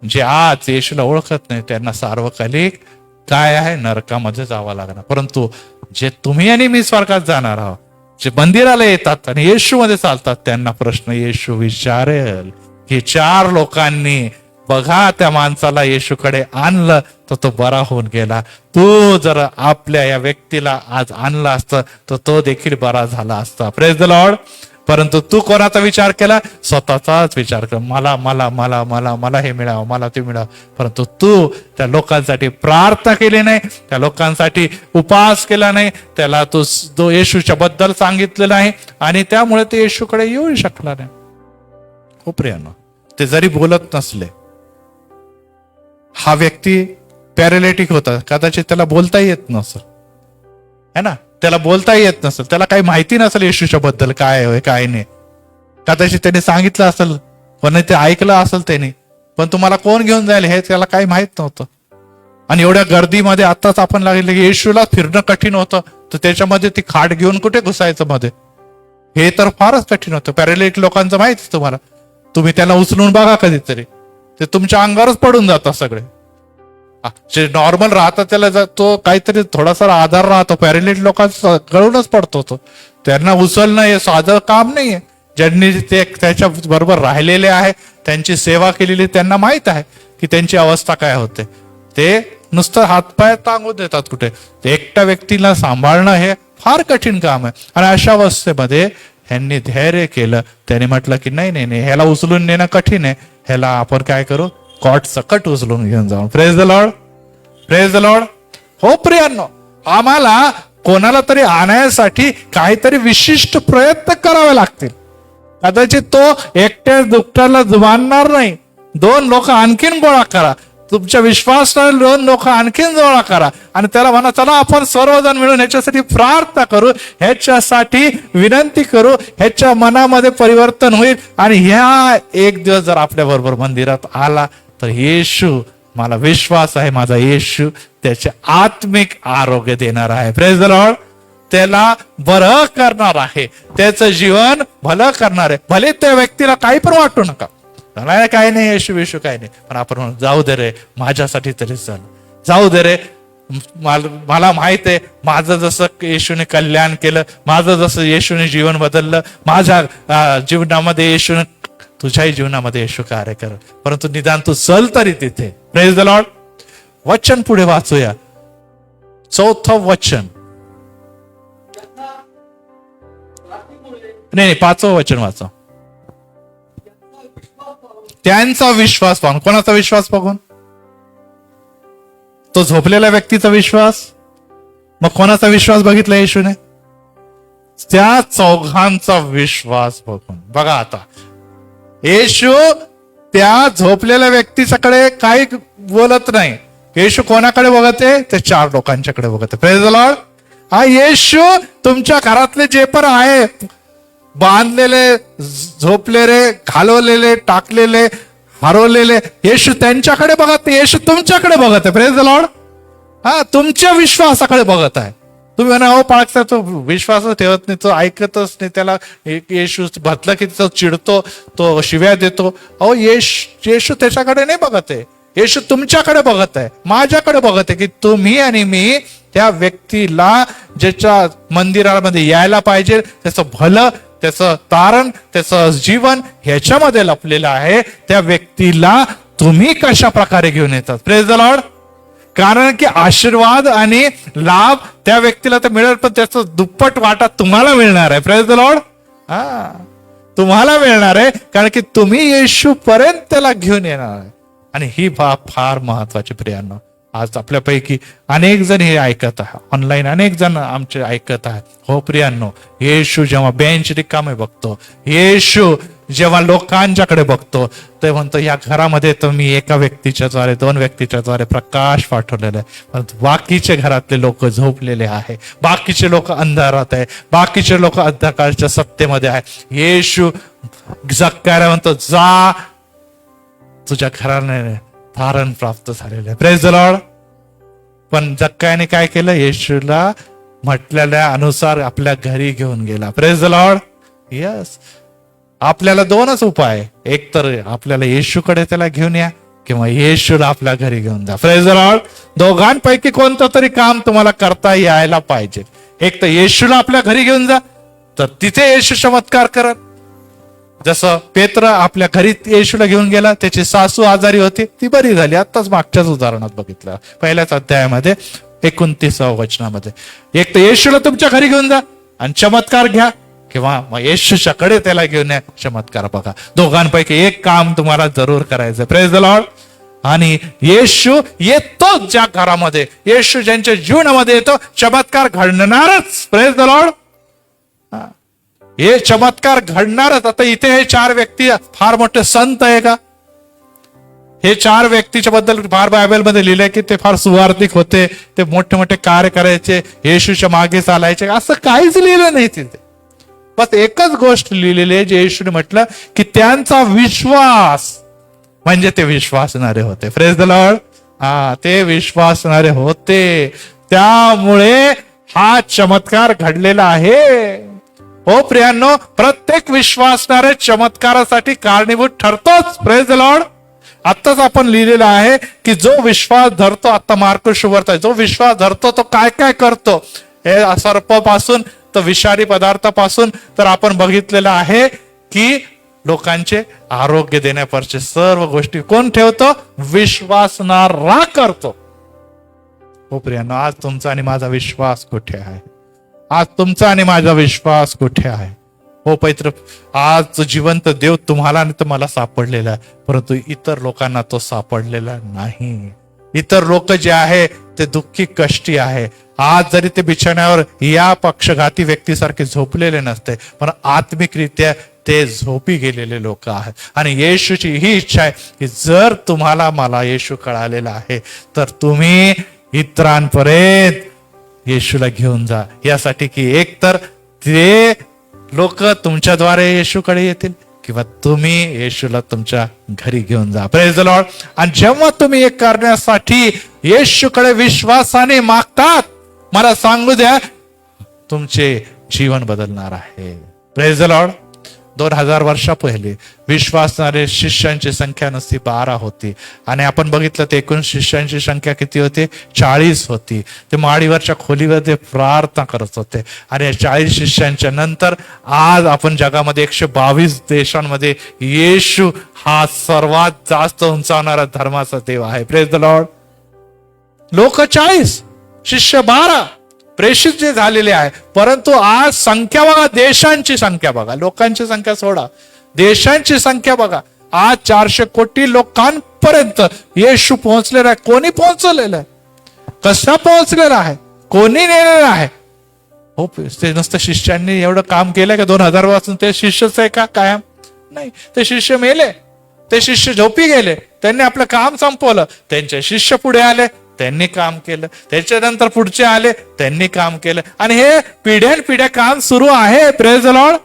जे आज येशूला ओळखत नाही, त्यांना सार्वकालिक काय आहे, नरकामध्ये जावं लागणार. परंतु जे तुम्ही आणि मी स्वर्गात जाणार आहोत, जे मंदिराला येतात आणि येशूमध्ये चालतात, त्यांना प्रश्न येशू विचारेल की 4 लोकांनी बघा त्या माणसाला येशूकडे आणलं तर तो बरा होऊन गेला. तू जर आपल्या या व्यक्तीला आज आणला असतं तर तो देखील बरा झाला असता. Praise the Lord. परंतु तू कोणाचा विचार केला? स्वतःचाच विचार कर. मला मला मला मला मला हे मिळावं, मला ते मिळावं. परंतु तू त्या लोकांसाठी प्रार्थना केली नाही, त्या लोकांसाठी उपवास केला नाही, त्याला तू येशूच्या बद्दल सांगितलं नाही, आणि त्यामुळे ते येशूकडे येऊ शकला नाही. हो प्रियानो, ते जरी बोलत नसले, हा व्यक्ती पॅरालिटिक होता, कदाचित त्याला बोलता येत नसेल, है ना, त्याला बोलता येत नसेल, त्याला काही माहिती नसेल येशूच्या बद्दल काय होय काय नाही. कदाचित त्याने सांगितलं असेल, पण ते ऐकलं असेल त्याने, पण तुम्हाला कोण घेऊन जाईल हे त्याला काही माहित नव्हतं. आणि एवढ्या गर्दीमध्ये आताच आपण लागले की येशूला फिरणं कठीण होतं, तर त्याच्यामध्ये ती खाट घेऊन कुठे घुसायचं मध्ये, हे तर फारच कठीण होतं. पॅरालिटिक लोकांचं माहिती तुम्हाला, तुम्ही त्यांना उचलून बघा कधीतरी, ते तुमच्या अंगावरच पडून जातात सगळे. जे नॉर्मल राहतात त्याला तो काहीतरी थोडासा आधार राहतो, पॅरालिटिक लोकांचा गळूनच पडतो तो. त्यांना उचलणं हे साधं काम नाहीये. ज्यांनी ते त्याच्या बरोबर राहिलेले आहे, त्यांची सेवा केलेली, त्यांना माहित आहे की त्यांची अवस्था काय होते. ते नुसतं हातपाय टांगून देतात कुठे. एकट्या व्यक्तीला सांभाळणं हे फार कठीण काम आहे. आणि अशा अवस्थेमध्ये ह्यांनी धैर्य केलं. त्यांनी म्हटलं की नाही नाही नाही, ह्याला उचलून नेणं कठीण आहे, ह्याला आपण काय करू, कॉट सकट उचलून घेऊन जाऊ. Praise the Lord, praise the Lord. हो प्रियांनो, आम्हाला कोणाला तरी आणण्यासाठी काहीतरी विशिष्ट प्रयत्न करावे लागतील. कदाचित तो एकट्या दुकट्याला जुमानणार नाही. 2 लोक आणखीन गोळा करा, तुमच्या विश्वासाला 2 लोक आणखीन गोळा करा, आणि त्याला म्हणा चला आपण सर्वजण मिळून ह्याच्यासाठी प्रार्थना करू, ह्याच्यासाठी विनंती करू, ह्याच्या मनामध्ये परिवर्तन होईल. आणि ह्या एक दिवस जर आपल्या बरोबर मंदिरात आला तर येशू, मला विश्वास आहे माझा येशू त्याचे आत्मिक आरोग्य देणार आहे. Praise the Lord. त्याला बरं करणार आहे, त्याचं जीवन भलं करणार आहे. भले त्या व्यक्तीला काही पण वाटू नका, काही नाही येशू विशू काही नाही, पण आपण म्हणू जाऊ दे रे, माझ्यासाठी तरी झालं, जाऊ दे रे, मला माहित आहे माझं जसं येशूने कल्याण केलं, माझं जसं येशूने जीवन बदललं, माझ्या जीवनामध्ये येशूने, तुझ्याही जीवनामध्ये येशू कार्य कर, परंतु निदान तू चल तरी तिथे. Praise the Lord. वचन पुढे वाचूया, 4थं वचन, त्यांना रात्रीमुळे नाही 5वं वचन वाचा. त्यांचा विश्वास पाहून त्यांचा विश्वास पाहून, कोणाचा विश्वास पाहून? तो झोपलेल्या व्यक्तीचा विश्वास. मग कोणाचा विश्वास बघितला येशूने? त्या चौघांचा विश्वास बघून. बघा आता, येशू त्या झोपलेल्या व्यक्तीच्याकडे काही बोलत नाही. येशू कोणाकडे बघते? ते 4 लोकांच्याकडे बघते. Praise the Lord. हा येशू तुमच्या घरातले जे पण आहे, बांधलेले, झोपलेले, घालवलेले, टाकलेले, हरवलेले, येशू त्यांच्याकडे बघत, येशू तुमच्याकडे बघत आहे. Praise the Lord. हा, तुमच्या विश्वासाकडे बघत आहे. तुम्ही म्हणा हो पाळकसा तो विश्वासच ठेवत नाही, तो ऐकतच नाही, त्याला येशू भटलं की तो चिडतो, तो शिव्या देतो. अहो येशू त्याच्याकडे नाही बघत आहे, येशू तुमच्याकडे बघत आहे, माझ्याकडे बघत आहे, की तुम्ही आणि मी त्या व्यक्तीला ज्याच्या मंदिरामध्ये यायला पाहिजे, त्याचं भलं, त्याचं तारण, त्याचं जीवन ह्याच्यामध्ये लपलेलं आहे, त्या व्यक्तीला तुम्ही कशा प्रकारे घेऊन येतात. Praise the Lord. कारण की आशीर्वाद आणि लाभ त्या व्यक्तीला तर मिळेल, पण त्याचं दुप्पट वाटा तुम्हाला मिळणार आहे. Praise the Lord. हा, तुम्हाला मिळणार आहे, कारण की तुम्ही येशू पर्यंत त्याला घेऊन येणार आहे. आणि ही बाब फार महत्वाची प्रियांनो. आज आपल्यापैकी अनेक जण हे ऐकत आहे, ऑनलाईन अनेक जण आमचे ऐकत आहेत. हो प्रियांनो, येशू जेव्हा बेंच रिकामे बघतो, येशू जेव्हा लोकांच्याकडे बघतो, ते म्हणतो या घरामध्ये तर मी एका व्यक्तीच्या द्वारे, 2 व्यक्तीच्या द्वारे प्रकाश पाठवलेला आहे, परंतु बाकीचे घरातले लोक झोपलेले आहे, बाकीचे लोक अंधारात आहे, बाकीचे लोक अंधकारच्या सत्तेमध्ये आहे. येशू जक्कायला म्हणतो जा, तुझ्या घराने तारण प्राप्त झालेलं आहे. Praise the Lord. पण जक्कायाने काय केलं? येशूला म्हटलेल्या अनुसार आपल्या घरी घेऊन गेला. Praise the Lord. यस, आपल्याला 2च उपाय, एक तर आपल्याला येशूकडे त्याला घेऊन या, किंवा येशूला आपल्या घरी घेऊन जा. Praise the Lord. दोघांपैकी कोणतं तरी काम तुम्हाला करता यायला पाहिजे. एक तर येशूला आपल्या घरी घेऊन जा, तर तिथे येशू चमत्कार करत. जसं पेत्र आपल्या घरी येशूला घेऊन गेला, त्याची सासू आजारी होती, ती बरी झाली. आताच मागच्याच उदाहरणात बघितलं, पहिल्याच अध्यायामध्ये 29व्या वचनामध्ये. एक तर येशूला तुमच्या घरी घेऊन जा आणि चमत्कार घ्या, किंवा मग येशूच्याकडे त्याला घेऊन या. चमत्कार बघा. दोघांपैकी एक काम तुम्हाला जरूर करायचं. Praise the lord. आणि येशू येतो ज्या घरामध्ये, येशू ज्यांच्या जीवनामध्ये येतो, चमत्कार घडणारच. Praise the Lord. हे चमत्कार घडणारच. आता इथे हे 4 व्यक्ती फार मोठे संत आहे का? हे 4 व्यक्तीच्या बद्दल फार बायबलमध्ये लिहिलंय की ते फार सुवार्थिक होते, ते मोठे मोठे कार्य करायचे, येशूच्या मागे चालायचे, असं काहीच लिहिलं नाही तिथे. बस एकच गोष्ट लिहिलेली आहे, जे येशूने म्हटलं की त्यांचा विश्वास, म्हणजे ते विश्वासणारे होते. Praise the Lord. ते विश्वासणारे होते, त्यामुळे हा चमत्कार घडलेला आहे. हो प्रियांनो, प्रत्येक विश्वासणारे चमत्कारासाठी कारणीभूत ठरतोच. Praise the Lord. आत्ताच आपण लिहिलेलं आहे की जो विश्वास धरतो, आता मार्क शुभर्थ आहे, जो विश्वास धरतो तो काय काय करतो. हे सर्पापासून तर विषारी पदार्थापासून तर आपण बघितलेलं आहे की लोकांचे आरोग्य देण्यापर्यंत सर्व गोष्टी कोण ठेवतो? विश्वासणारा करतो. हो प्रियांनो, आज तुमचा आणि माझा विश्वास कुठे आहे? आज तुमचा आणि माझा विश्वास कुठे आहे? हो पवित्र, आज जिवंत देव तुम्हाला आणि मला सापडलेला आहे, परंतु इतर लोकांना तो सापडलेला नाही. इतर लोक जे आहे ते दुःखी कष्टी आहे. आज जरी ते बिछाण्यावर या पक्षघाती व्यक्तीसारखे झोपलेले नसते, पण आत्मिकरित्या ते झोपी गेलेले लोक आहेत. आणि येशूची ही इच्छा आहे की जर तुम्हाला मला येशू कळालेला आहे तर तुम्ही इतरांपर्यंत येशूला घेऊन जा, यासाठी की एकतर ते लोक तुमच्याद्वारे येशूकडे येतील किंवा तुम्ही येशूला तुमच्या घरी घेऊन जा. Praise the lord. आणि जेव्हा तुम्ही एक करण्यासाठी येशूकडे विश्वासाने मागतात, मला सांगू द्या, तुमचे जीवन बदलणार आहे. Praise the Lord. 2000 वर्षा पहिले विश्वासणारे शिष्यांची संख्या नुसती 12 होती, आणि आपण बघितलं ते एकूण शिष्यांची संख्या किती होती? 40 होती. ते माडीवरच्या खोलीवर प्रार्थना करत होते. आणि या 40 शिष्यांच्या नंतर आज आपण जगामध्ये 122 देशांमध्ये येशू हा सर्वात जास्त उंचावणारा धर्माचा देव आहे. Praise the Lord. लोक 40, शिष्य 12, प्रेषित जे झालेले आहे. परंतु आज संख्या बघा, देशांची संख्या बघा, लोकांची संख्या सोडा, देशांची संख्या बघा. आज 400 कोटी लोकांपर्यंत येशू पोहोचलेला आहे. कोणी पोहोचलेलं आहे? कसा पोहोचलेला आहे? कोणी नेलेला आहे? हो, ते नुसतं शिष्यांनी एवढं काम केलंय का? 2000 पासून ते शिष्यच आहे का कायम? नाही, ते शिष्य मेले, ते शिष्य झोपी गेले, त्यांनी आपलं काम संपवलं. त्यांचे शिष्य पुढे आले, त्यांनी काम केलं. त्याच्यानंतर पुढचे आले, त्यांनी काम केलं. आणि हे पिढ्यानपिढ्या काम सुरू आहे. Praise the Lord.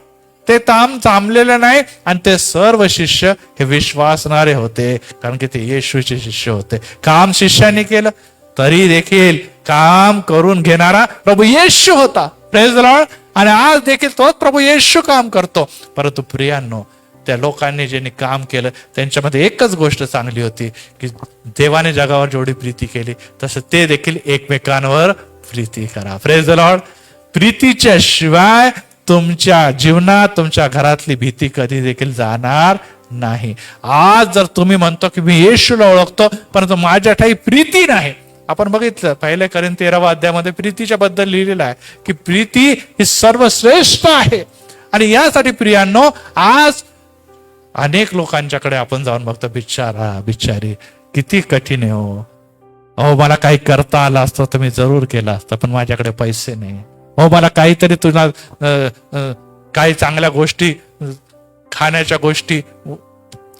ते काम थांबलेलं नाही. आणि ते सर्व शिष्य हे विश्वासणारे होते, कारण की ते येशूचे शिष्य होते. काम शिष्यांनी केलं, तरी देखील काम करून घेणारा प्रभू येशू होता. Praise the lord. आणि आज देखील तोच प्रभू येशू काम करतो. परंतु प्रियांनो, त्या लोकांनी ज्यांनी काम केलं त्यांच्यामध्ये एकच गोष्ट चांगली होती की देवाने जगावर जेवढी प्रीती केली तसं ते देखील एकमेकांवर प्रीती करा. Praise the Lord. प्रीतीच्या शिवाय तुमच्या जीवनात, तुमच्या घरातली भीती कधी देखील जाणार नाही. आज जर तुम्ही म्हणतो की मी येशूला ओळखतो परंतु माझ्या ठाई प्रीती नाही. आपण बघितलं 1 कोरिंथी 13व्या अध्यायामध्ये प्रीतीच्या बद्दल लिहिलेलं आहे की प्रीती ही सर्वश्रेष्ठ आहे. आणि यासाठी प्रियांनो, आज अनेक लोकांच्याकडे आपण जाऊन बघतो, बिचारा बिचारी किती कठीण आहे हो. अहो, मला काही करता आलं असतं तर मी जरूर केलं असतं, पण माझ्याकडे पैसे नाही. हो, मला काहीतरी तुला काही चांगल्या गोष्टी, खाण्याच्या गोष्टी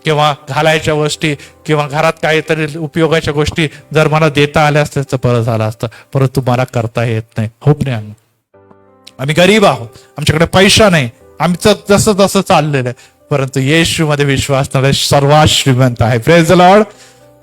किंवा घालायच्या गोष्टी किंवा घरात काहीतरी उपयोगाच्या गोष्टी जर मला देता आल्या असत्या तर बरं झालं असतं, परंतु मला करता येत नाही. हो प्रियांनो, आम्ही गरीब आहोत, आमच्याकडे पैसा नाही, आमचं जसं तसं चाललेलं आहे. परंतु येशू मध्ये विश्वास न सर्वात श्रीमंत आहे. Praise the Lord.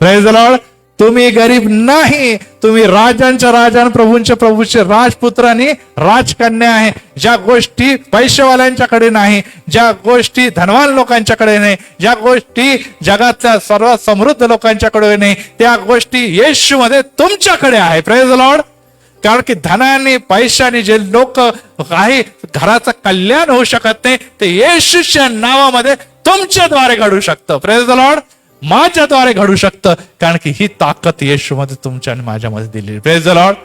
Praise the Lord. तुम्ही गरीब नाही, तुम्ही राजांच्या राजा, प्रभूंच्या प्रभूचे राजपुत्र आणि राजकन्या आहे. ज्या गोष्टी पैशावाल्यांच्याकडे नाही, ज्या गोष्टी धनवान लोकांच्याकडे नाही, ज्या गोष्टी जगातल्या सर्वात समृद्ध लोकांच्याकडे नाही, त्या गोष्टी येशू मध्ये तुमच्याकडे आहे. Praise the Lord. कारण की धनाने पैशाने जे लोक काही घराचं कल्याण होऊ शकत नाही, ते येशूच्या नावामध्ये तुमच्याद्वारे घडू शकतं. Praise the Lord. माझ्याद्वारे घडू शकतं, कारण की ही ताकद येशूमध्ये तुमच्या आणि माझ्यामध्ये दिली. Praise the lord.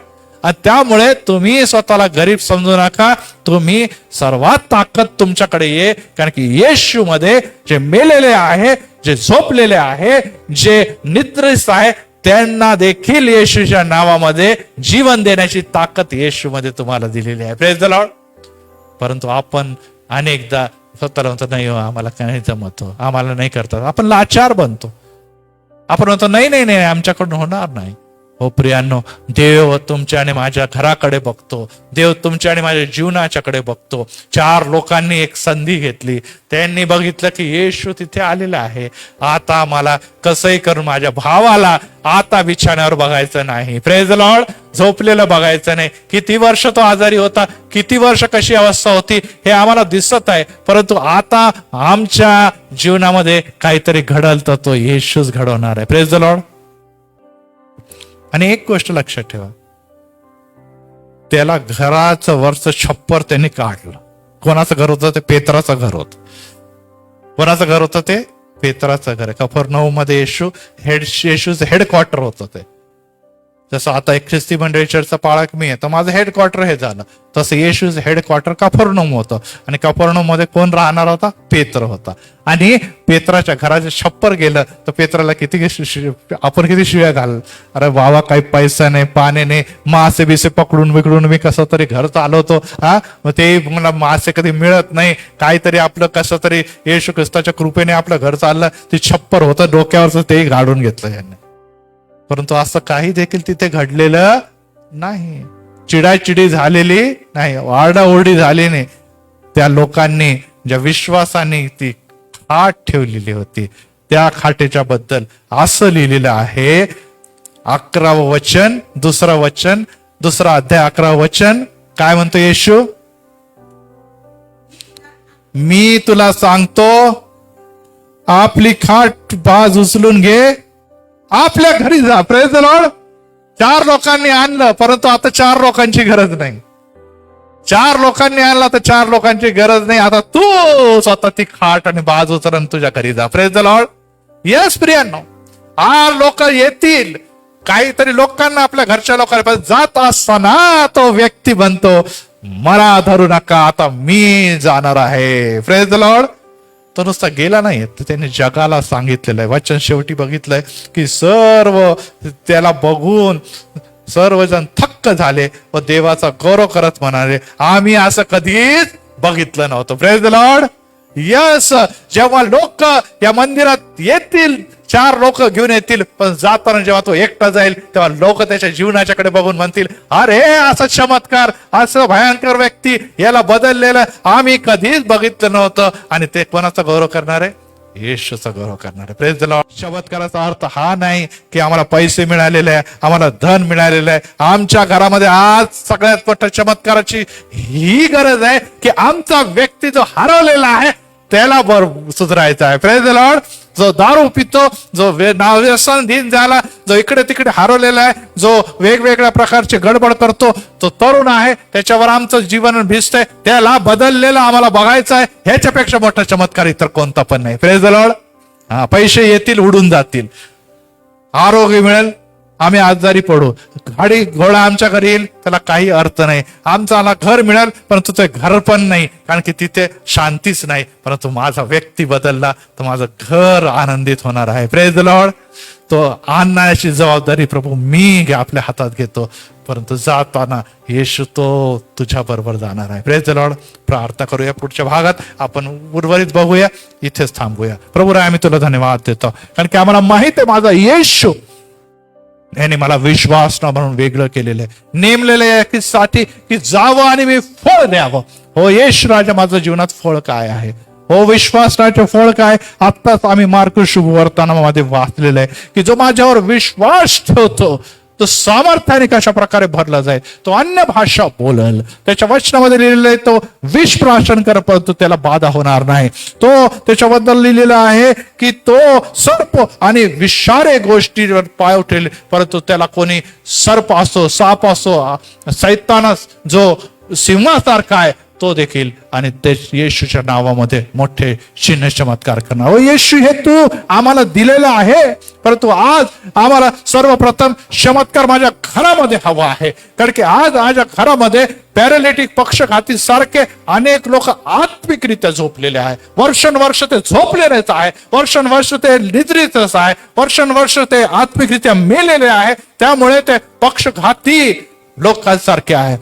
आणि त्यामुळे तुम्ही स्वतःला गरीब समजू नका. तुम्ही सर्वात ताकद तुमच्याकडे ये, कारण की येशू मध्ये जे मेलेले आहे, जे झोपलेले आहे, जे निद्रिस्त आहे, त्यांना देखील येशूच्या नावामध्ये जीवन देण्याची ताकद येशूमध्ये तुम्हाला दिलेली आहे. Praise the Lord. परंतु आपण अनेकदा स्वतःला म्हणतो नाही हो, आम्हाला नाही जमत हो, आम्हाला नाही करतात. आपण लाचार बनतो. आपण म्हणतो नाही नाही नाही आमच्याकडून होणार नाही. हो प्रियांनो, देव तुमच्या आणि माझ्या घराकडे बघतो. देव तुमच्या आणि माझ्या जीवनाच्याकडे बघतो. 4 लोकांनी एक संधी घेतली. त्यांनी बघितलं की येशू तिथे आलेला आहे. आता मला कसंही करून माझ्या भावाला आता बिछाण्यावर बघायचं नाही. Praise the Lord. झोपलेलं बघायचं नाही. किती वर्ष तो आजारी होता, किती वर्ष कशी अवस्था होती हे आम्हाला दिसत आहे. परंतु आता आमच्या जीवनामध्ये काहीतरी घडल तर तो येशूच घडवणार आहे. Praise the lord. आणि एक गोष्ट लक्षात ठेवा, त्याला घराचं वरचं छप्पर त्यांनी काढलं. कोणाचं घर होतं ते? पेत्राचं घर होतं. कोणाचं घर होतं ते? पेत्राचं घर. कफरनहूममध्ये येशूचं हेडक्वार्टर होतं ते. जसं आता एक ख्रिस्ती मंडळी चर्चचा पाळक मी आहे, तर माझं हेडक्वार्टर हे झालं. तसं येशूचं हेडक्वार्टर कफरनहूम होतं. आणि कफरनहूम मध्ये कोण राहणार होता? पेत्र होता. आणि पेत्राच्या घराचे छप्पर गेलं तर पेत्राला आपण किती शिव्या घाल. अरे बाबा, काही पैसा नाही, पाणी नाही, मासे बिसे पकडून बिकडून मी कसं तरी घर चालवतो. मग ते मला मासे कधी मिळत नाही. काहीतरी आपलं कसं तरी येशू ख्रिस्ताच्या कृपेने आपलं घर चाललं. ते छप्पर होतं डोक्यावरचं, तेही गाडून घेतलं यांनी. परंतु असं काही देखील तिथे घडलेलं नाही. चिडाचिडी झालेली नाही, ओरडाओरडी झाली नाही. त्या लोकांनी ज्या विश्वासाने ती खाट ठेवलेली होती, त्या खाटेच्या बद्दल असं लिहिलेलं आहे. 11वं वचन, 2रं वचन, 2रा अध्याय 11वं वचन काय म्हणतो येशू? मी तुला सांगतो, आपली खाट बाज उचलून घे, आपल्या घरी जा. Praise the Lord. 4 लोकांनी आणलं, परंतु आता 4 लोकांची गरज नाही. 4 लोकांनी आणला तर 4 लोकांची गरज नाही. आता तू स्वतः ती खाट आणि बाज उचलून तुझ्या घरी जा. Praise the Lord. येस प्रियांनो, लोक येतील. काहीतरी लोकांना, आपल्या घरच्या लोकांना जात असताना तो व्यक्ती बनतो, मला धरू नका, आता मी जाणार आहे. Praise the Lord. तो नुसता गेला नाही, तर त्याने जगाला सांगितलेलं आहे. वचन शेवटी बघितलंय की सर्व त्याला बघून सर्वजण थक्क झाले व देवाचा गौरव करत म्हणाले, आम्ही असं कधीच बघितलं नव्हतं. Praise the Lord. यस. जेव्हा लोक या मंदिरात येतील, 4 लोक घेऊन येतील, पण जाताना जेव्हा तो एकटा जाईल तेव्हा लोक त्याच्या जीवनाच्याकडे बघून म्हणतील, अरे असं चमत्कार, असं भयंकर व्यक्ती, याला बदललेलं आम्ही कधीच बघितलं नव्हतं. आणि ते कोणाचा गौरव करणार आहे? येशूचा गौरव करणार आहे. Praise the Lord. चमत्काराचा अर्थ हा नाही की आम्हाला पैसे मिळालेले आहे, आम्हाला धन मिळालेलं आहे. आमच्या घरामध्ये आज सगळ्यात मोठ्या चमत्काराची ही गरज आहे की आमचा व्यक्ती जो हरवलेला आहे त्याला सुधारायचा आहे. Praise the Lord. जो दारू पितो, जो व्यसनाधीन झाला, जो इकडे तिकडे हरवलेला आहे, जो वेगवेगळ्या प्रकारचे गडबड करतो, तो तरुण आहे, त्याच्यावर आमचं जीवन भिजतंय, त्याला बदललेला आम्हाला बघायचं आहे. ह्याच्यापेक्षा मोठा चमत्कार इतर कोणता पण नाही. Praise the Lord. पैसे येतील, उडून जातील, आरोग्य मिळेल, आम्ही आजारी पडू, गाडी घोडा आमच्या घरी येईल, त्याला काही अर्थ नाही. आमचा घर मिळेल, परंतु ते घर पण नाही, कारण की तिथे शांतीच नाही. परंतु माझा व्यक्ती बदलला तर माझं घर आनंदित होणार आहे. Praise the Lord. तो आणण्याची जबाबदारी प्रभू मी आपल्या हातात घेतो, परंतु जाताना येशू तो तुझ्या बरोबर जाणार आहे. Praise the Lord. प्रार्थना करूया. पुढच्या भागात आपण उर्वरित बघूया. इथेच थांबूया. प्रभू राय, आम्ही तुला धन्यवाद देतो, कारण की आम्हाला माहित आहे माझा येशू याने मला विश्वास न म्हणून वेगळं केलेलं आहे, नेमलेलं आहे साठी की जावं आणि मी फळ द्यावं. हो येशू राजा, माझं जीवनात फळ काय आहे? हो विश्वासाचे फळ काय? आत्ताच आम्ही मार्क शुभवर्तनामध्ये वाचलेलं आहे की जो माझ्यावर विश्वास ठेवतो तो सामर्थ्याने कशा प्रकारे भरला जाईल, तो अन्य भाषा बोलल. त्याच्या वचनामध्ये लिहिलेलं आहे तो विष प्राशन कर, परंतु त्याला बाधा होणार नाही. तो त्याच्याबद्दल लिहिलेलं आहे की तो सर्प आणि विषारे गोष्टीवर पाय उठेल, परंतु त्याला कोणी सर्प असो, साप असो, सैतानस जो सिंहासारखा आहे तो देखील आणि ते येशूच्या नावामध्ये मोठे चिन्ह चमत्कार करणार. येशू हे तू आम्हाला दिलेलं आहे, परंतु आज आम्हाला सर्वप्रथम चमत्कार माझ्या घरामध्ये हवा आहे. कारण की आज माझ्या घरामध्ये पॅरालिटिक पक्षघाती सारखे अनेक लोक आत्मिकरित्या झोपलेले आहे. वर्षानुवर्ष ते झोपलेलेच आहे, वर्षानुवर्ष ते निद्रितच आहे, वर्षानुवर्ष ते आत्मिकरित्या मेलेले आहे. त्यामुळे ते पक्षघाती लोकांसारखे आहे.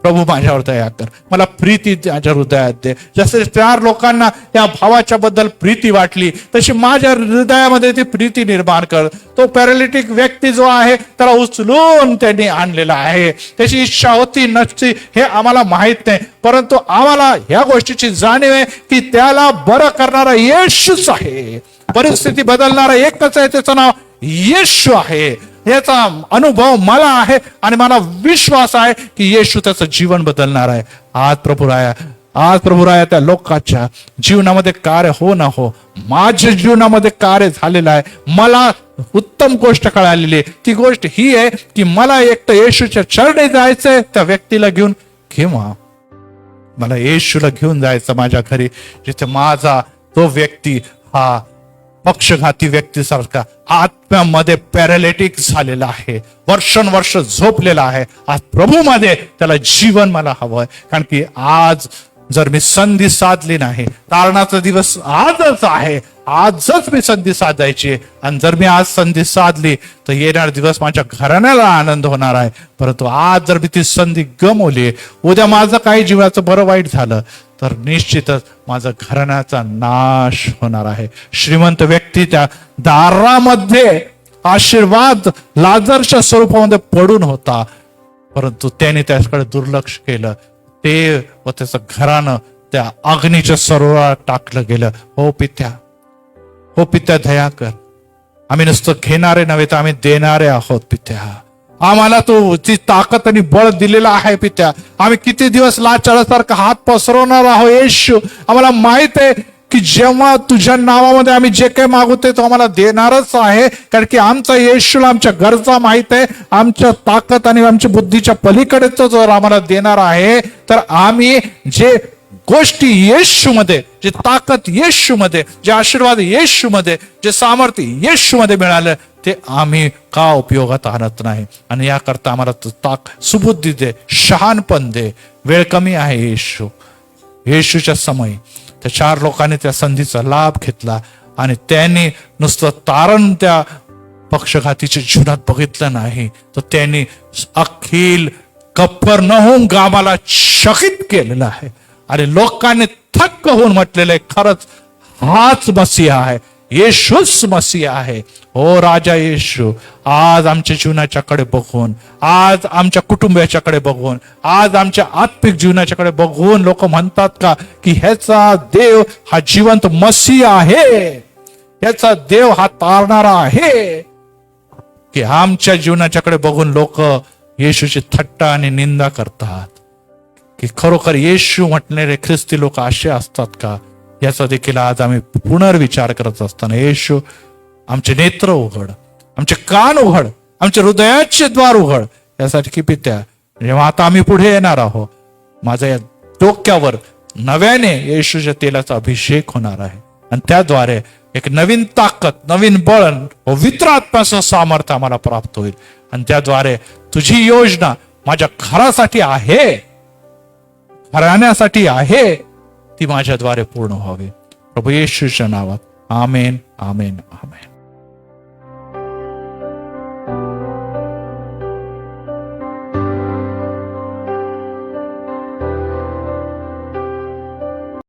प्रभू माझ्यावर दया कर, मला प्रीती माझ्या हृदयात दे. जसे 4 लोकांना या भावाच्या बद्दल प्रीती वाटली, तशी माझ्या हृदयामध्ये ती प्रीती निर्माण कर. तो पॅरालिटिक व्यक्ती जो आहे त्याला उचलून त्यांनी आणलेला आहे. त्याची इच्छा होती नसती हे आम्हाला माहित नाही, परंतु आम्हाला ह्या गोष्टीची जाणीव आहे की त्याला बरं करणारा येशूच आहे. परिस्थिती बदलणारा एकच आहे, त्याचं नाव येशू आहे. याचा अनुभव मला आहे आणि मला विश्वास आहे की येशू त्याचं जीवन बदलणार आहे. आज प्रभू राया त्या लोकांच्या जीवनामध्ये कार्य हो ना हो, माझ्या जीवनामध्ये कार्य झालेलं आहे. मला उत्तम गोष्ट कळालेली आहे. ती गोष्ट ही आहे की मला एक तर येशूच्या चरणी जायचंय, त्या व्यक्तीला घेऊन किंवा मला येशूला घेऊन जायचं माझ्या घरी, जिथे माझा तो व्यक्ती हा पक्षघाती व्यक्तीसारखा आत्म्यामध्ये पॅरालिटिक झालेला आहे, वर्षानुवर्ष झोपलेला आहे. आज प्रभूमध्ये त्याला जीवन मला हवंय. कारण की आज जर मी संधी साधली नाही, तारणाचा दिवस आजच आहे, आजच मी संधी साधायची. आणि जर मी आज संधी साधली तर येणारा दिवस माझ्या घराण्याला आनंद होणार आहे. परंतु आज जर मी ती संधी गमावली, उद्या माझं काही जीवाचं बरं वाईट झालं तर निश्चितच माझा घराण्याचा नाश होणार आहे. श्रीमंत व्यक्ती त्या दारामध्ये आशीर्वाद लाजरच्या स्वरूपामध्ये पडून होता, परंतु त्याने त्याकडे दुर्लक्ष केलं. ते व त्याचं घरानं त्या अग्नीच्या सरोवरात टाकलं गेलं. हो पित्या दया कर. आम्ही नुसतं घेणारे नव्हे तर आम्ही देणारे आहोत पित्या. आम्हाला तू ती ताकद आणि बळ दिलेला आहे पित्या. आम्ही किती दिवस लाचारासारखा हात पसरवणार आहोत येशू. आम्हाला माहित आहे की जेव्हा तुझ्या नावामध्ये आम्ही जे काही मागू ते तो आम्हाला देणारच आहे. कारण की आमचा येशूला आमच्या गरजा माहित आहे, आमच्या ताकद आणि आमच्या बुद्धीच्या पलीकडे तो जर आम्हाला देणार आहे, तर आम्ही जे गोष्टी येशूमध्ये, जे ताकद येशूमध्ये, जे आशीर्वाद येशूमध्ये, जे सामर्थ्य येशूमध्ये मिळालं ते आम्ही का उपयोगात आणत नाही. आणि याकरता आम्हाला सुबुद्धी दे, शहाणपण दे. वेळ कमी आहे येशूच्या समयी त्या 4 लोकांनी त्या संधीचा लाभ घेतला आणि त्यांनी नुसतं तारण त्या पक्षघातीच्या जीवनात बघितलं नाही, तर त्यांनी अखिल कफरनहूम गावाला चकित केलेलं आहे. आणि लोकांनी थक्क होऊन म्हटलेलं आहे, खरंच हाच मसीहा आहे, येशूच मसीहा आहे. हो राजा येशू, आज आमच्या जीवनाच्याकडे बघून, आज आमच्या कुटुंबाच्याकडे बघून, आज आमच्या आत्मिक जीवनाच्याकडे बघून लोक म्हणतात का की ह्याचा देव हा जिवंत मसीहा आहे, ह्याचा देव हा तारणारा आहे. की आमच्या जीवनाच्याकडे बघून लोक येशूची थट्टा आणि निंदा करतात की खरोखर येशू म्हटणारे ख्रिस्ती लोक असे असतात का? याचा देखील आज आम्ही पुनर्विचार करत असताना येशू आमचे नेत्र उघड, आमचे कान उघड, आमचे हृदयाचे द्वार उघड. यासाठी की पित्या जेव्हा आता आम्ही पुढे येणार आहोत, माझ्या या डोक्यावर नव्याने येशूच्या तेलाचा अभिषेक होणार आहे आणि त्याद्वारे एक नवीन ताकद, नवीन बळ, पवित्र आत्म्याचं सामर्थ्य आम्हाला प्राप्त होईल. आणि त्याद्वारे तुझी योजना माझ्या घरासाठी आहे, घराण्यासाठी आहे, ती माझ्याद्वारे पूर्ण व्हावी. प्रभू येशूच्या नावात आमेन, आमेन, आमेन.